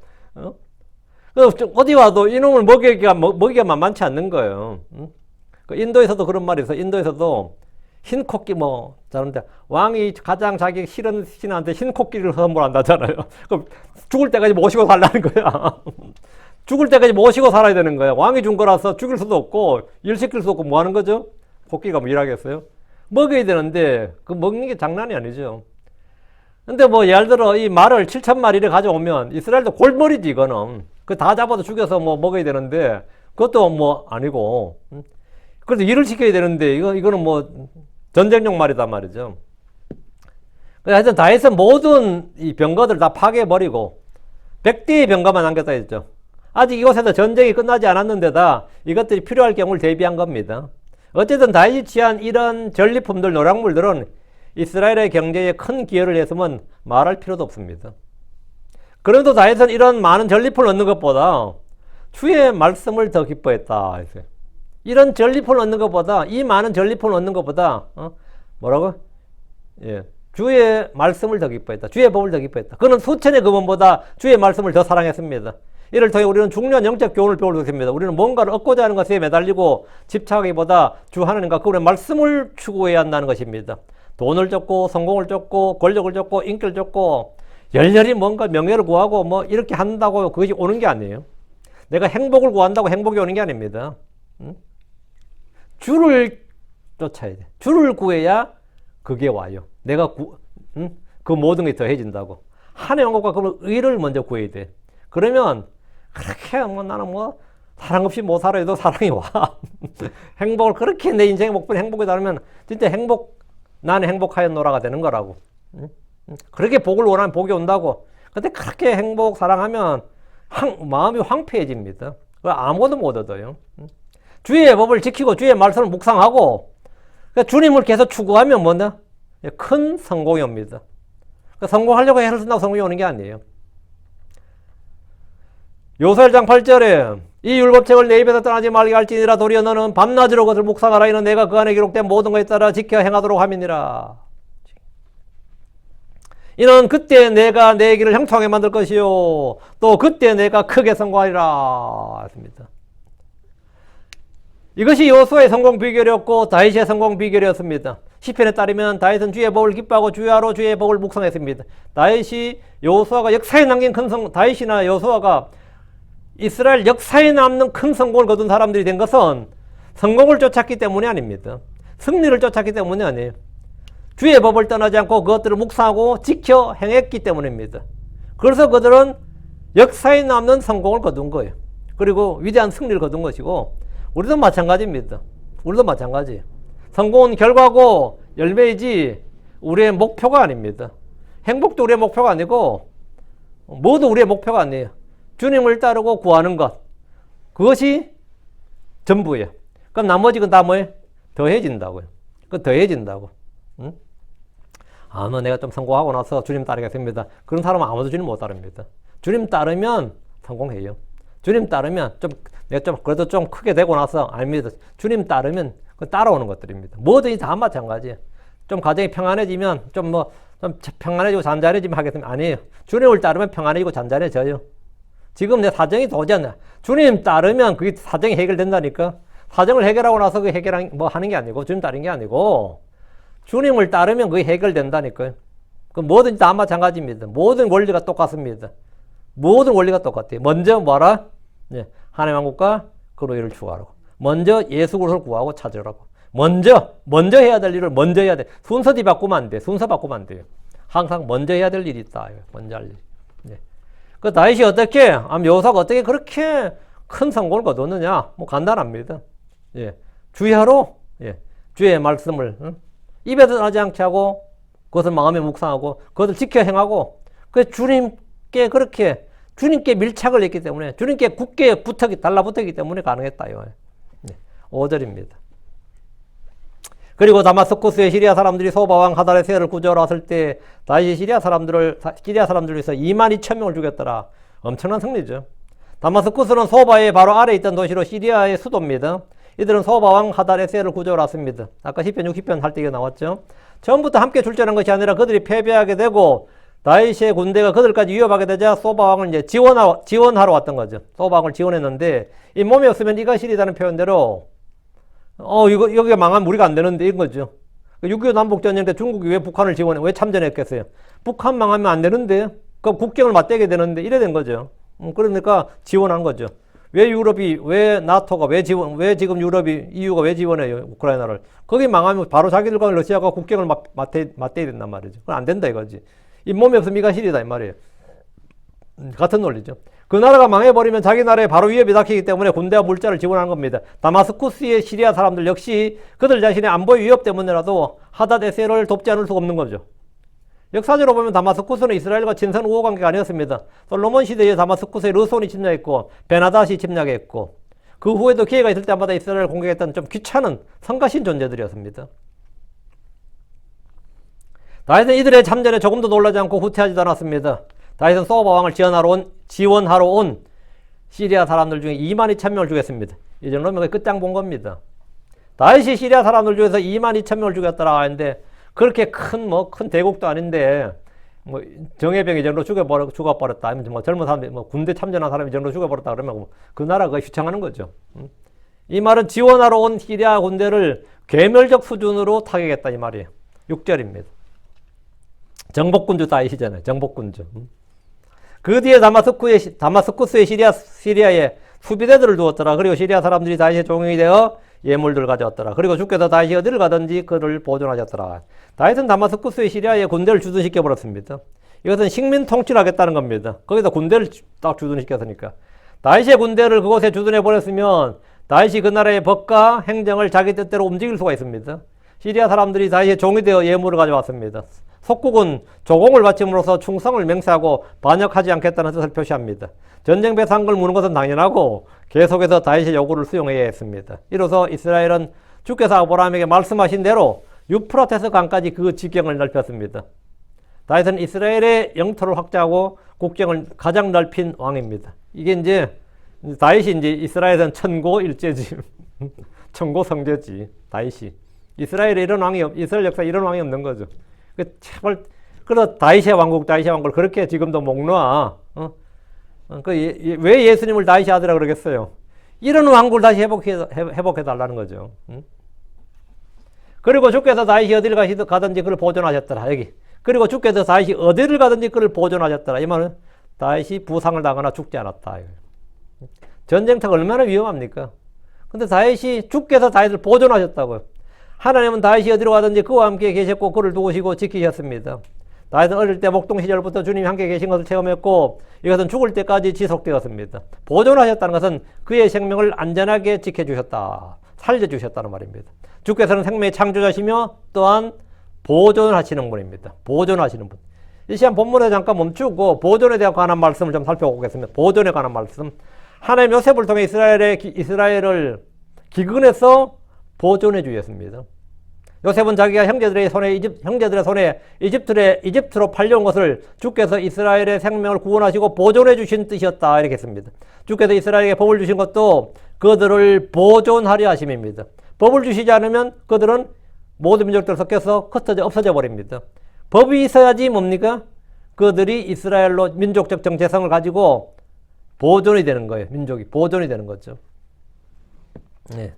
그래서 어디 와도 이놈을 먹이기가 만만치 않는 거예요. 인도에서도 그런 말이 있어. 인도에서도 흰 코끼리 자는데 왕이 가장 자기 싫은 신한테 흰 코끼리를 선물한다잖아요. 그럼 죽을 때까지 모시고 살라는 거야. 죽을 때까지 모시고 살아야 되는 거야. 왕이 준 거라서 죽일 수도 없고 일 시킬 수 없고 뭐 하는 거죠? 코끼리가 뭐 일하겠어요? 먹여야 되는데 그 먹는 게 장난이 아니죠. 근데 예를 들어 이 말을 7,000마리를 가져오면 이스라엘도 골머리지 이거는. 그 다 잡아도 죽여서 먹어야 되는데 그것도 아니고. 그래서 일을 시켜야 되는데 이거는 전쟁용 말이단 말이죠. 그래서 하여튼 다윗은 모든 이 병거들 다 파괴해버리고 100대의 병거만 남겼다 했죠. 아직 이곳에서 전쟁이 끝나지 않았는데다 이것들이 필요할 경우를 대비한 겁니다. 어쨌든 다윗이 취한 이런 전리품들, 노량물들은 이스라엘의 경제에 큰 기여를 했으면 말할 필요도 없습니다. 그래도 다윗은 이런 많은 전리품을 얻는 것보다 주의 말씀을 더 기뻐했다. 이런 전리품을 얻는 것보다, 이 많은 전리품을 얻는 것보다 뭐라고? 예, 주의 말씀을 더 기뻐했다. 주의 법을 더 기뻐했다. 그는 수천의 금원보다 주의 말씀을 더 사랑했습니다. 이를 통해 우리는 중요한 영적 교훈을 배울 수 있습니다. 우리는 뭔가를 얻고자 하는 것에 매달리고 집착하기보다 주 하나님과 그분의 말씀을 추구해야 한다는 것입니다. 돈을 쫓고 성공을 쫓고 권력을 쫓고 인기를 쫓고 열렬히 뭔가 명예를 구하고 뭐 이렇게 한다고 그것이 오는 게 아니에요. 내가 행복을 구한다고 행복이 오는 게 아닙니다. 주를 쫓아야 돼. 주를 구해야 그게 와요. 내가 그 모든 게 더해진다고. 하나님의 왕국과 그 의를 먼저 구해야 돼. 그러면 그렇게 나는 사랑 없이 못 살아도 사랑이 와. 행복을 그렇게 내 인생의 목표는 행복이 다르면 진짜 나는 행복하였노라가 되는 거라고. 그렇게 복을 원하면 복이 온다고. 근데 그렇게 행복 사랑하면 마음이 황폐해집니다. 아무것도 못 얻어요. 주의 법을 지키고 주의 말씀을 묵상하고 주님을 계속 추구하면 뭐냐? 큰 성공이 옵니다. 성공하려고 애를 쓴다고 성공이 오는 게 아니에요. 요사 1장 8절에 이 율법책을 내 입에서 떠나지 말게 할지니라 도리어 너는 밤낮으로 그것을 묵상하라. 이는 내가 그 안에 기록된 모든 것에 따라 지켜 행하도록 함이니라. 이는 그때 내가 내 길을 형통하게 만들 것이요 또 그때 내가 크게 성공하리라 했습니다. 이것이 여호수아의 성공 비결이었고 다윗의 성공 비결이었습니다. 시편에 따르면 다윗은 주의 법을 기뻐하고 주야로 주의 법을 묵상했습니다. 다윗이 여호수아가 역사에 남긴 다윗이나 여호수아가 이스라엘 역사에 남는 큰 성공을 거둔 사람들이 된 것은 성공을 쫓았기 때문이 아닙니다. 승리를 쫓았기 때문이 아니에요. 주의 법을 떠나지 않고 그것들을 묵상하고 지켜 행했기 때문입니다. 그래서 그들은 역사에 남는 성공을 거둔 거예요. 그리고 위대한 승리를 거둔 것이고 우리도 마찬가지입니다. 우리도 마찬가지. 성공은 결과고 열매이지 우리의 목표가 아닙니다. 행복도 우리의 목표가 아니고 모두 우리의 목표가 아니에요. 주님을 따르고 구하는 것. 그것이 전부예요. 그럼 나머지 건 다 뭐예요? 더해진다고요. 그 더해진다고. 응? 너 내가 좀 성공하고 나서 주님 따르겠습니다. 그런 사람은 아무도 주님 못 따릅니다. 주님 따르면 성공해요. 주님 따르면 내가 그래도 좀 크게 되고 나서 아닙니다. 주님 따르면 그 따라오는 것들입니다. 뭐든지 다 마찬가지예요. 좀 가정이 평안해지면 좀 평안해지고 잔잔해지면 하겠습니다. 아니에요. 주님을 따르면 평안해지고 잔잔해져요. 지금 내 사정이 도저히 안 돼. 주님 따르면 그게 사정이 해결된다니까. 사정을 해결하고 나서 그 하는 게 아니고 주님 따르는 게 아니고 주님을 따르면 그게 해결된다니까요. 그 뭐든지 다 마찬가지입니다. 모든 원리가 똑같습니다. 모든 원리가 똑같아요. 먼저 뭐라? 하나님의 왕국과 그로 일을 추구하라고. 먼저 예수 그리스도를 구하고 찾으라고. 먼저 해야 될 일을 먼저 해야 돼. 순서 바꾸면 안 돼. 순서 바꾸면 안 돼요. 항상 먼저 해야 될 일이 있다. 먼저 할 일. 그 다윗이 여호사가 어떻게 그렇게 큰 성공을 거뒀느냐? 간단합니다. 주야로 주의 말씀을 입에서 나지 않게 하고 그것을 마음에 묵상하고 그것을 지켜 행하고 그 주님께 밀착을 했기 때문에 주님께 굳게 달라붙었기 때문에 가능했다요. 5절입니다. 그리고 다마스쿠스의 시리아 사람들이 소바왕 하다레셀을 구조하러 왔을 때 다윗이 시리아 사람들을 위해서 22,000명을 죽였더라. 엄청난 승리죠. 다마스쿠스는 소바의 바로 아래에 있던 도시로 시리아의 수도입니다. 이들은 소바왕 하다레셀을 구조하러 왔습니다. 아까 10편 60편 할 때 이게 나왔죠. 처음부터 함께 출전한 것이 아니라 그들이 패배하게 되고 다윗의 군대가 그들까지 위협하게 되자 소바왕을 이제 지원하러 왔던 거죠. 소바왕을 지원했는데 이 몸이 없으면 이가 시리다는 표현대로 여기가 망하면 우리가 안 되는데 이런 거죠. 6.25 남북전쟁 때 중국이 왜 북한을 지원해? 왜 참전했겠어요? 북한 망하면 안 되는데 그 국경을 맞대게 되는데 이래 된 거죠. 그러니까 지원한 거죠. 왜 나토가 왜 지금 유럽이 EU가 왜 지원해요? 우크라이나를. 거기 망하면 바로 자기들과 러시아가 국경을 맞대야 된단 말이죠. 그건 안 된다 이거지. 이 몸이 없으면 이가 시리다 이 말이에요. 같은 논리죠. 그 나라가 망해버리면 자기 나라에 바로 위협이 닥치기 때문에 군대와 물자를 지원하는 겁니다. 다마스쿠스의 시리아 사람들 역시 그들 자신의 안보의 위협 때문에라도 하닷에셀을 돕지 않을 수가 없는 거죠. 역사적으로 보면 다마스쿠스는 이스라엘과 친선 우호 관계가 아니었습니다. 솔로몬 시대에 다마스쿠스에 르손이 침략했고 베나닷이 침략했고 그 후에도 기회가 있을 때마다 이스라엘을 공격했던 좀 귀찮은 성가신 존재들이었습니다. 다윗은 이들의 참전에 조금도 놀라지 않고 후퇴하지도 않았습니다. 다윗은 소바 왕을 지원하러 온 시리아 사람들 중에 2만 2천 명을 죽였습니다. 이 정도면 끝장 본 겁니다. 다윗이 시리아 사람들 중에서 2만 2천 명을 죽였더라 하는데 그렇게 큰 대국도 아닌데 정예병이 정도 죽어버렸다. 아니면 젊은 사람들이 군대 참전한 사람이 정도 죽어버렸다 그러면 그 나라가 휴창하는 거죠. 이 말은 지원하러 온 시리아 군대를 괴멸적 수준으로 타격했다 이 말이에요. 6절입니다. 정복군주 다윗이잖아요. 정복군주. 그 뒤에 다마스쿠스의 시리아에 수비대들을 두었더라. 그리고 시리아 사람들이 다윗의 종이 되어 예물들을 가져왔더라. 그리고 주께서 다윗이 어디를 가든지 그를 보존하셨더라. 다윗은 다마스쿠스의 시리아에 군대를 주둔시켜 버렸습니다. 이것은 식민 통치를 하겠다는 겁니다. 거기다 군대를 딱 주둔시켰으니까. 다윗의 군대를 그곳에 주둔해 버렸으면 다윗이 그 나라의 법과 행정을 자기 뜻대로 움직일 수가 있습니다. 시리아 사람들이 다윗의 종이 되어 예물을 가져왔습니다. 속국은 조공을 바침으로써 충성을 맹세하고 반역하지 않겠다는 뜻을 표시합니다. 전쟁 배상금을 무는 것은 당연하고 계속해서 다윗의 요구를 수용해야 했습니다. 이로써 이스라엘은 주께서 아브라함에게 말씀하신 대로 유프라테스 강까지 그 지경을 넓혔습니다. 다윗은 이스라엘의 영토를 확장하고 국경을 가장 넓힌 왕입니다. 이게 이제 다윗이 이제 이스라엘은 천고 일제지, 천고 성제지. 다윗이 이스라엘 역사에 이런 왕이 없는 거죠. 그래서 다윗의 왕국 그렇게 지금도 목 놓아. 왜 예수님을 다윗의 아들이라고 그러겠어요? 이런 왕국을 다시 회복해 달라는 거죠. 그리고 주께서 다윗이 어디를 가든지 그를 보존하셨더라. 여기. 그리고 주께서 다윗이 어디를 가든지 그를 보존하셨더라. 이 말은 다윗이 부상을 당하나 죽지 않았다. 전쟁터가 얼마나 위험합니까? 근데 다윗이 주께서 다윗을 보존하셨다고요. 하나님은 다윗이 어디로 가든지 그와 함께 계셨고 그를 도우시고 지키셨습니다. 다윗은 어릴 때 목동 시절부터 주님이 함께 계신 것을 체험했고 이것은 죽을 때까지 지속되었습니다. 보존하셨다는 것은 그의 생명을 안전하게 지켜주셨다. 살려주셨다는 말입니다. 주께서는 생명의 창조자시며 또한 보존하시는 분입니다. 보존하시는 분. 이 시간 본문에 잠깐 멈추고 보존에 대해 관한 말씀을 좀 살펴보겠습니다. 보존에 관한 말씀. 하나님 요셉을 통해 이스라엘을 기근에서 보존해 주셨습니다. 요셉은 자기가 형제들의 손에 이집트로 팔려온 것을 주께서 이스라엘의 생명을 구원하시고 보존해 주신 뜻이었다 이렇게 했습니다. 주께서 이스라엘에게 법을 주신 것도 그들을 보존하려 하심입니다. 법을 주시지 않으면 그들은 모든 민족들 섞여서 흩어져 없어져 버립니다. 법이 있어야지 뭡니까? 그들이 이스라엘로 민족적 정체성을 가지고 보존이 되는 거예요. 민족이 보존이 되는 거죠. 네.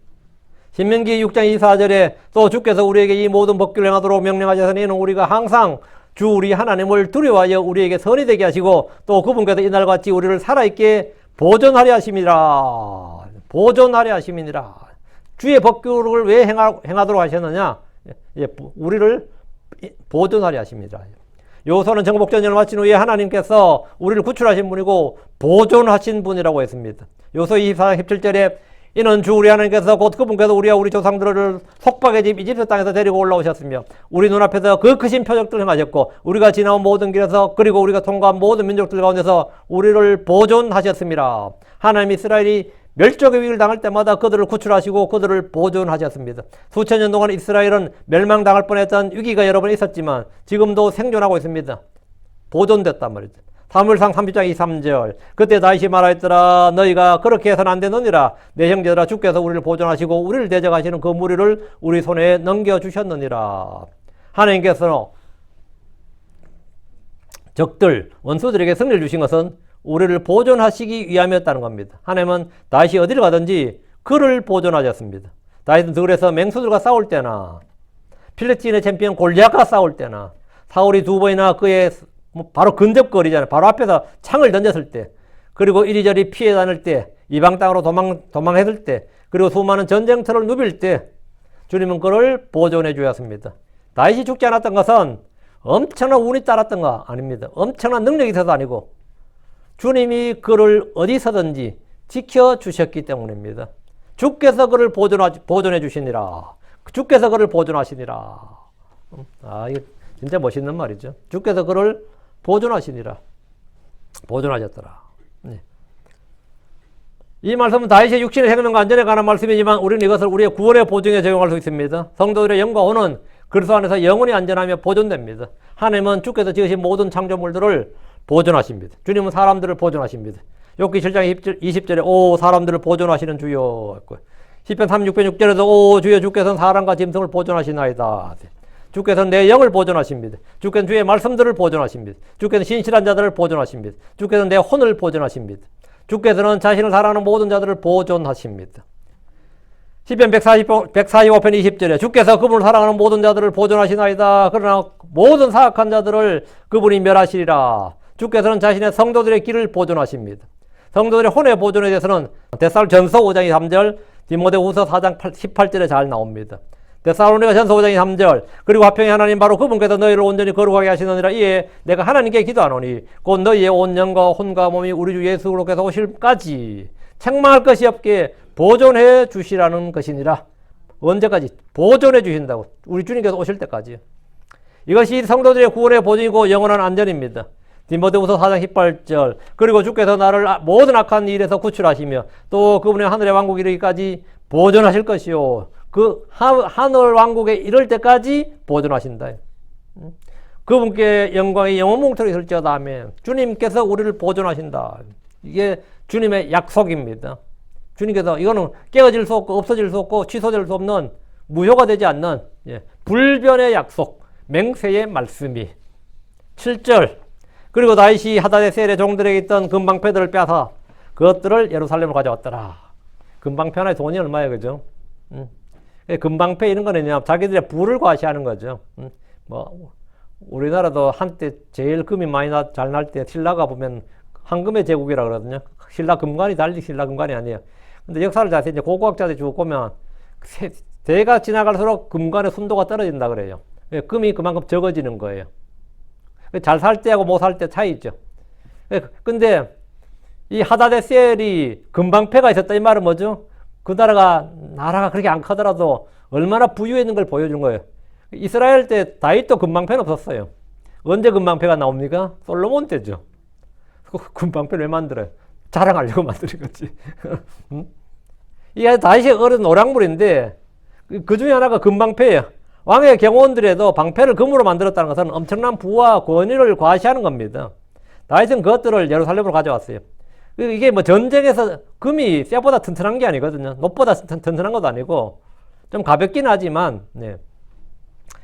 신명기 6장 24절에 또 주께서 우리에게 이 모든 법규를 행하도록 명령하셔서 이는 우리가 항상 주 우리 하나님을 두려워하여 우리에게 선이 되게 하시고 또 그분께서 이날같이 우리를 살아있게 보존하려 하심이라. 보존하려 하심이니라. 주의 법규를 왜 행하도록 하셨느냐? 우리를 보존하려 하십니다. 요소는 정복전쟁을 마친 후에 하나님께서 우리를 구출하신 분이고 보존하신 분이라고 했습니다. 요소 24장 17절에 이는 주 우리 하나님께서 곧 그분께서 우리와 우리 조상들을 속박의 집 이집트 땅에서 데리고 올라오셨으며 우리 눈앞에서 그 크신 표적들을 행하셨고 우리가 지나온 모든 길에서 그리고 우리가 통과한 모든 민족들 가운데서 우리를 보존하셨습니다. 하나님 이스라엘이 멸족의 위기를 당할 때마다 그들을 구출하시고 그들을 보존하셨습니다. 수천 년 동안 이스라엘은 멸망당할 뻔했던 위기가 여러 번 있었지만 지금도 생존하고 있습니다. 보존됐단 말이죠. 사무엘상 30장 23절 그때 다윗이 말하였더라 너희가 그렇게 해서는 안 되느니라 내 형제들아 주께서 우리를 보존하시고 우리를 대적하시는 그 무리를 우리 손에 넘겨주셨느니라. 하나님께서 적들 원수들에게 승리를 주신 것은 우리를 보존하시기 위함이었다는 겁니다. 하나님은 다윗이 어디를 가든지 그를 보존하셨습니다. 다윗은 그래서 맹수들과 싸울 때나 필리스틴의 챔피언 골리앗과 싸울 때나 사울이 두 번이나 그의 바로 근접거리잖아요. 바로 앞에서 창을 던졌을 때 그리고 이리저리 피해 다닐 때 이방 땅으로 도망했을 때 그리고 수많은 전쟁터를 누빌 때 주님은 그를 보존해 주셨습니다. 다윗이 죽지 않았던 것은 엄청난 운이 따랐던 거 아닙니다. 엄청난 능력이 있어서 아니고 주님이 그를 어디서든지 지켜주셨기 때문입니다. 주께서 그를 보존해 주시니라. 주께서 그를 보존하시니라. 이거 진짜 멋있는 말이죠. 주께서 그를 보존하시니라. 보존하셨더라. 네. 이 말씀은 다윗의 육신의 생명과 안전에 관한 말씀이지만 우리는 이것을 우리의 구원의 보증에 적용할 수 있습니다. 성도들의 영과 혼은 그리스도 안에서 영원히 안전하며 보존됩니다. 하나님은 주께서 지으신 모든 창조물들을 보존하십니다. 주님은 사람들을 보존하십니다. 욥기 7장 20절에 오 사람들을 보존하시는 주여. 시편 36편 6절에도 오 주여 주께서는 사람과 짐승을 보존하시나이다. 주께서는 내 영을 보존하십니다. 주께서는 주의 말씀들을 보존하십니다. 주께서는 신실한 자들을 보존하십니다. 주께서는 내 혼을 보존하십니다. 주께서는 자신을 사랑하는 모든 자들을 보존하십니다. 시편 145편 20절에 주께서 그분을 사랑하는 모든 자들을 보존하시나이다. 그러나 모든 사악한 자들을 그분이 멸하시리라. 주께서는 자신의 성도들의 길을 보존하십니다. 성도들의 혼의 보존에 대해서는 데살로전서 5장 3절, 디모데후서 4장 18절에 잘 나옵니다. 데살로니가 전서 5장 3절 그리고 화평의 하나님 바로 그분께서 너희를 온전히 거룩하게 하시느니라. 이에 내가 하나님께 기도하노니 곧 너희의 온 영과 혼과 몸이 우리 주 예수 그리스도께서 오실까지 책망할 것이 없게 보존해 주시라는 것이니라. 언제까지? 보존해 주신다고. 우리 주님께서 오실 때까지. 이것이 성도들의 구원의 보존이고 영원한 안전입니다. 디모데후서 4장 18절 그리고 주께서 나를 모든 악한 일에서 구출하시며 또 그분의 하늘의 왕국에 이르기까지 보존하실 것이요. 그 하늘 왕국에 이를 때까지 보존하신다. 그분께 영광이 영원 뭉토록 있을지어다. 아멘. 주님께서 우리를 보존하신다. 이게 주님의 약속입니다. 주님께서 이거는 깨어질 수 없고 없어질 수 없고 취소될 수 없는 무효가 되지 않는 불변의 약속, 맹세의 말씀이. 7절 그리고 다윗이 하다데셀의 종들에게 있던 금방패들을 빼앗아 그것들을 예루살렘으로 가져왔더라. 금방패 하나의 돈이 얼마예요, 그죠? 금방패 이런 거는요, 자기들의 부를 과시하는 거죠. 우리나라도 한때 제일 금이 많이 잘 날 때 신라가 보면 황금의 제국이라 그러거든요. 신라 금관이 달리 신라 금관이 아니에요. 근데 역사를 자세히 이제 고고학자들이 쭉 보면 대가 지나갈수록 금관의 순도가 떨어진다 그래요. 금이 그만큼 적어지는 거예요. 잘 살 때하고 못 살 때 차이 있죠. 근데 이 하다데셀이 금방패가 있었다 이 말은 뭐죠? 그 나라가 그렇게 안 크더라도 얼마나 부유했는 걸 보여준 거예요. 이스라엘 때 다윗도 금방패는 없었어요. 언제 금방패가 나옵니까? 솔로몬 때죠. 금방패를 왜 만들어요? 자랑하려고 만드는 거지. 이게 다윗이 어른 노량물인데 그 중에 하나가 금방패예요. 왕의 경호원들에도 방패를 금으로 만들었다는 것은 엄청난 부와 권위를 과시하는 겁니다. 다윗은 그것들을 예루살렘으로 가져왔어요. 이게 뭐 전쟁에서 금이 쇠보다 튼튼한 게 아니거든요. 놋보다 튼튼한 것도 아니고 좀 가볍긴 하지만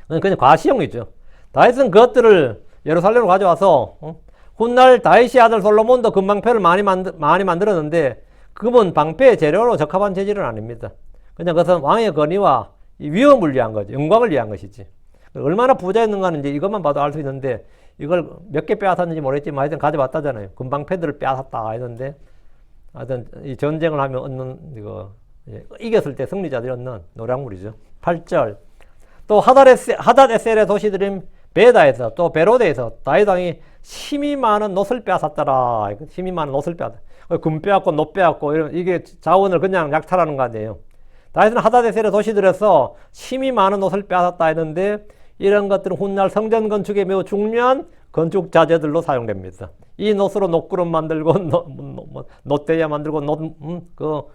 그냥 과시용이죠. 다윗은 그것들을 예루살렘으로 가져와서 훗날 다윗의 아들 솔로몬도 금방패를 많이 만들었는데 금은 방패의 재료로 적합한 재질은 아닙니다. 그냥 그것은 왕의 권위와 위험을 위한 거죠. 영광을 위한 것이지. 얼마나 부자였는가는 이제 이것만 봐도 알 수 있는데 이걸 몇 개 빼앗았는지 모르겠지만 하여튼 가져왔다잖아요. 금방패들을 빼앗았다 했는데 하여튼 이 전쟁을 하면 얻는 이겼을 때 승리자들이 얻는 노량물이죠. 8절 또 하닷에셀의 도시들인 베다에서 또 베로데에서 다윗 왕이 힘이 많은 놋을 빼앗았더라. 힘이 많은 놋을 빼앗았다. 금 빼앗고 놋 빼앗고 이게 자원을 그냥 약탈하는 거 아니에요. 다윗은 하다데셀의 도시들에서 힘이 많은 놋을 빼앗았다 했는데 이런 것들은 훗날 성전 건축에 매우 중요한 건축 자재들로 사용됩니다. 이 놋으로 놋그릇 만들고 놋대야 만들고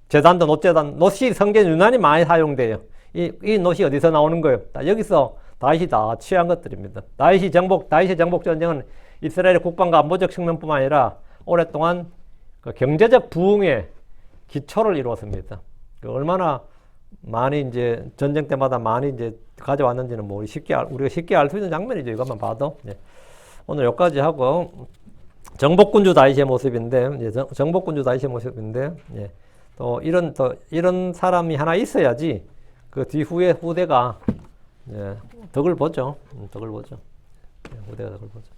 제단도 놋제단, 놋이 성전에 유난히 많이 사용돼요. 이 놋이 어디서 나오는 거예요? 여기서 다윗이 다 취한 것들입니다. 다윗의 정복 전쟁은 이스라엘의 국방과 안보적 측면뿐만 아니라 오랫동안 그 경제적 부흥의 기초를 이루었습니다. 얼마나 많이 이제 전쟁 때마다 많이 이제 가져왔는지는 뭐 우리가 쉽게 알 수 있는 장면이죠. 이것만 봐도. 오늘 여기까지 하고 정복군주 다윗의 모습인데, 정복군주 다윗의 모습인데, 또 이런 사람이 하나 있어야지 그 뒤후에 후대가 덕을 보죠. 덕을 보죠. 후대가 덕을 보죠.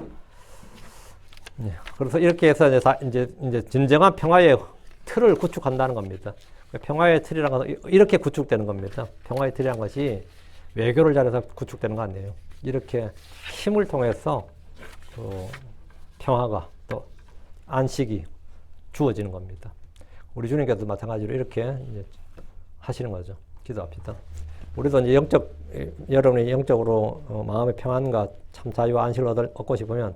그래서 이렇게 해서 이제 진정한 평화의 틀을 구축한다는 겁니다. 평화의 틀이라는 것은 이렇게 구축되는 겁니다. 평화의 틀이라는 것이 외교를 잘해서 구축되는 거 아니에요. 이렇게 힘을 통해서 평화가 또 안식이 주어지는 겁니다. 우리 주님께서 마찬가지로 이렇게 이제 하시는 거죠. 기도합시다. 우리도 이제 여러분이 영적으로 마음의 평안과 참 자유와 안식을 얻고 싶으면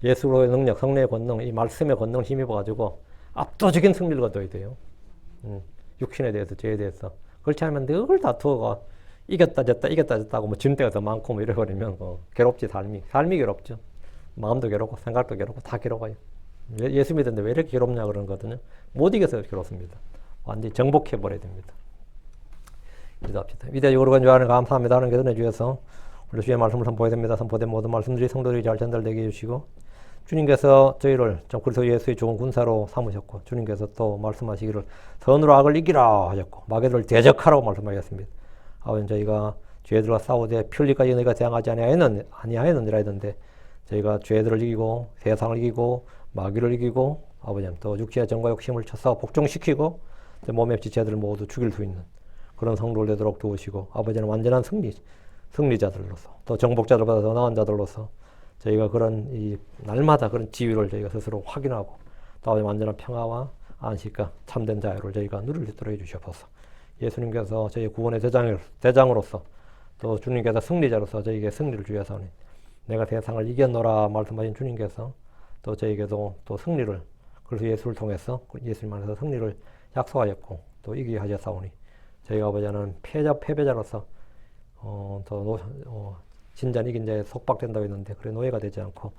예수로의 능력, 성령의 권능, 이 말씀의 권능을 힘입어가지고 압도적인 승리를 거둬야 돼요. 육신에 대해서, 죄에 대해서. 그렇지 않으면 늘 다투어가 이겼다 졌다고 뭐 진 때가 더 많고 뭐 이래버리면 괴롭지, 삶이. 삶이 괴롭죠. 마음도 괴롭고 생각도 괴롭고 다 괴로워요. 예수 믿는데 왜 이렇게 괴롭냐 그런 거거든요. 못 이겨서 괴롭습니다. 완전히 정복해버려야 됩니다. 기도합시다. 위대하고 거룩한 주 하나님 감사합니다. 하나님께 은혜 주셔서 우리 주의 말씀을 선포해야 됩니다. 선포된 모든 말씀들이 성도들이 잘 전달되게 해주시고 주님께서 저희를 그리스도 예수의 좋은 군사로 삼으셨고 주님께서 또 말씀하시기를 선으로 악을 이기라 하셨고 마귀를 대적하라고 말씀하셨습니다. 아버지 저희가 죄들과 싸우되 편리까지 너희가 대항하지 아니하였느니라 했는데 저희가 죄들을 이기고 세상을 이기고 마귀를 이기고 아버지 또 육체의 정과 욕심을 쳐서 복종시키고 몸의 지체들을 모두 죽일 수 있는 그런 성도를 되도록 도우시고 아버지는 완전한 승리자들로서 또 정복자들보다 더 나은 자들로서 저희가 그런 이 날마다 그런 지위를 저희가 스스로 확인하고 또 완전한 평화와 안식과 참된 자유를 저희가 누릴 수 있도록 해주시옵소서. 예수님께서 저희 구원의 대장으로서 또 주님께서 승리자로서 저희에게 승리를 주셔서니 내가 세상을 이겼노라 말씀하신 주님께서 또 저희에게도 또 승리를 그래서 예수를 통해서 예수님 안에서 승리를 약속하였고 또 이기게 하셨사오니 저희가 아버지는 패배자로서 진전 이긴 자에 속박된다고 했는데 그래 노예가 되지 않고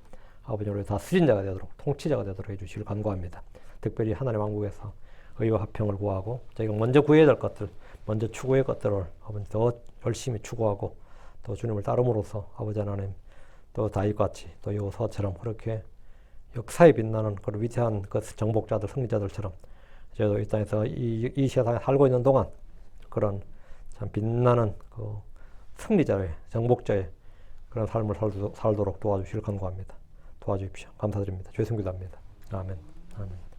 아버지 우리 다 수진자가 되도록 통치자가 되도록 해주시길 간구합니다. 특별히 하나님 왕국에서 의와 화평을 구하고 저희가 먼저 구해야 될 것들 먼저 추구할 것들을 아버지 더 열심히 추구하고 또 주님을 따름으로써 아버지 하나님 또 다윗같이 또 여호수아처럼 그렇게 역사에 빛나는 그런 위대한 그 정복자들 승리자들처럼 저희도 이 땅에서 이 세상에 살고 있는 동안 그런 참 빛나는 그 승리자의 정복자의 그런 삶을 살도록 도와주시길 간구합니다. 도와주십시오. 감사드립니다. 죄송기도합니다. 아멘. 아멘.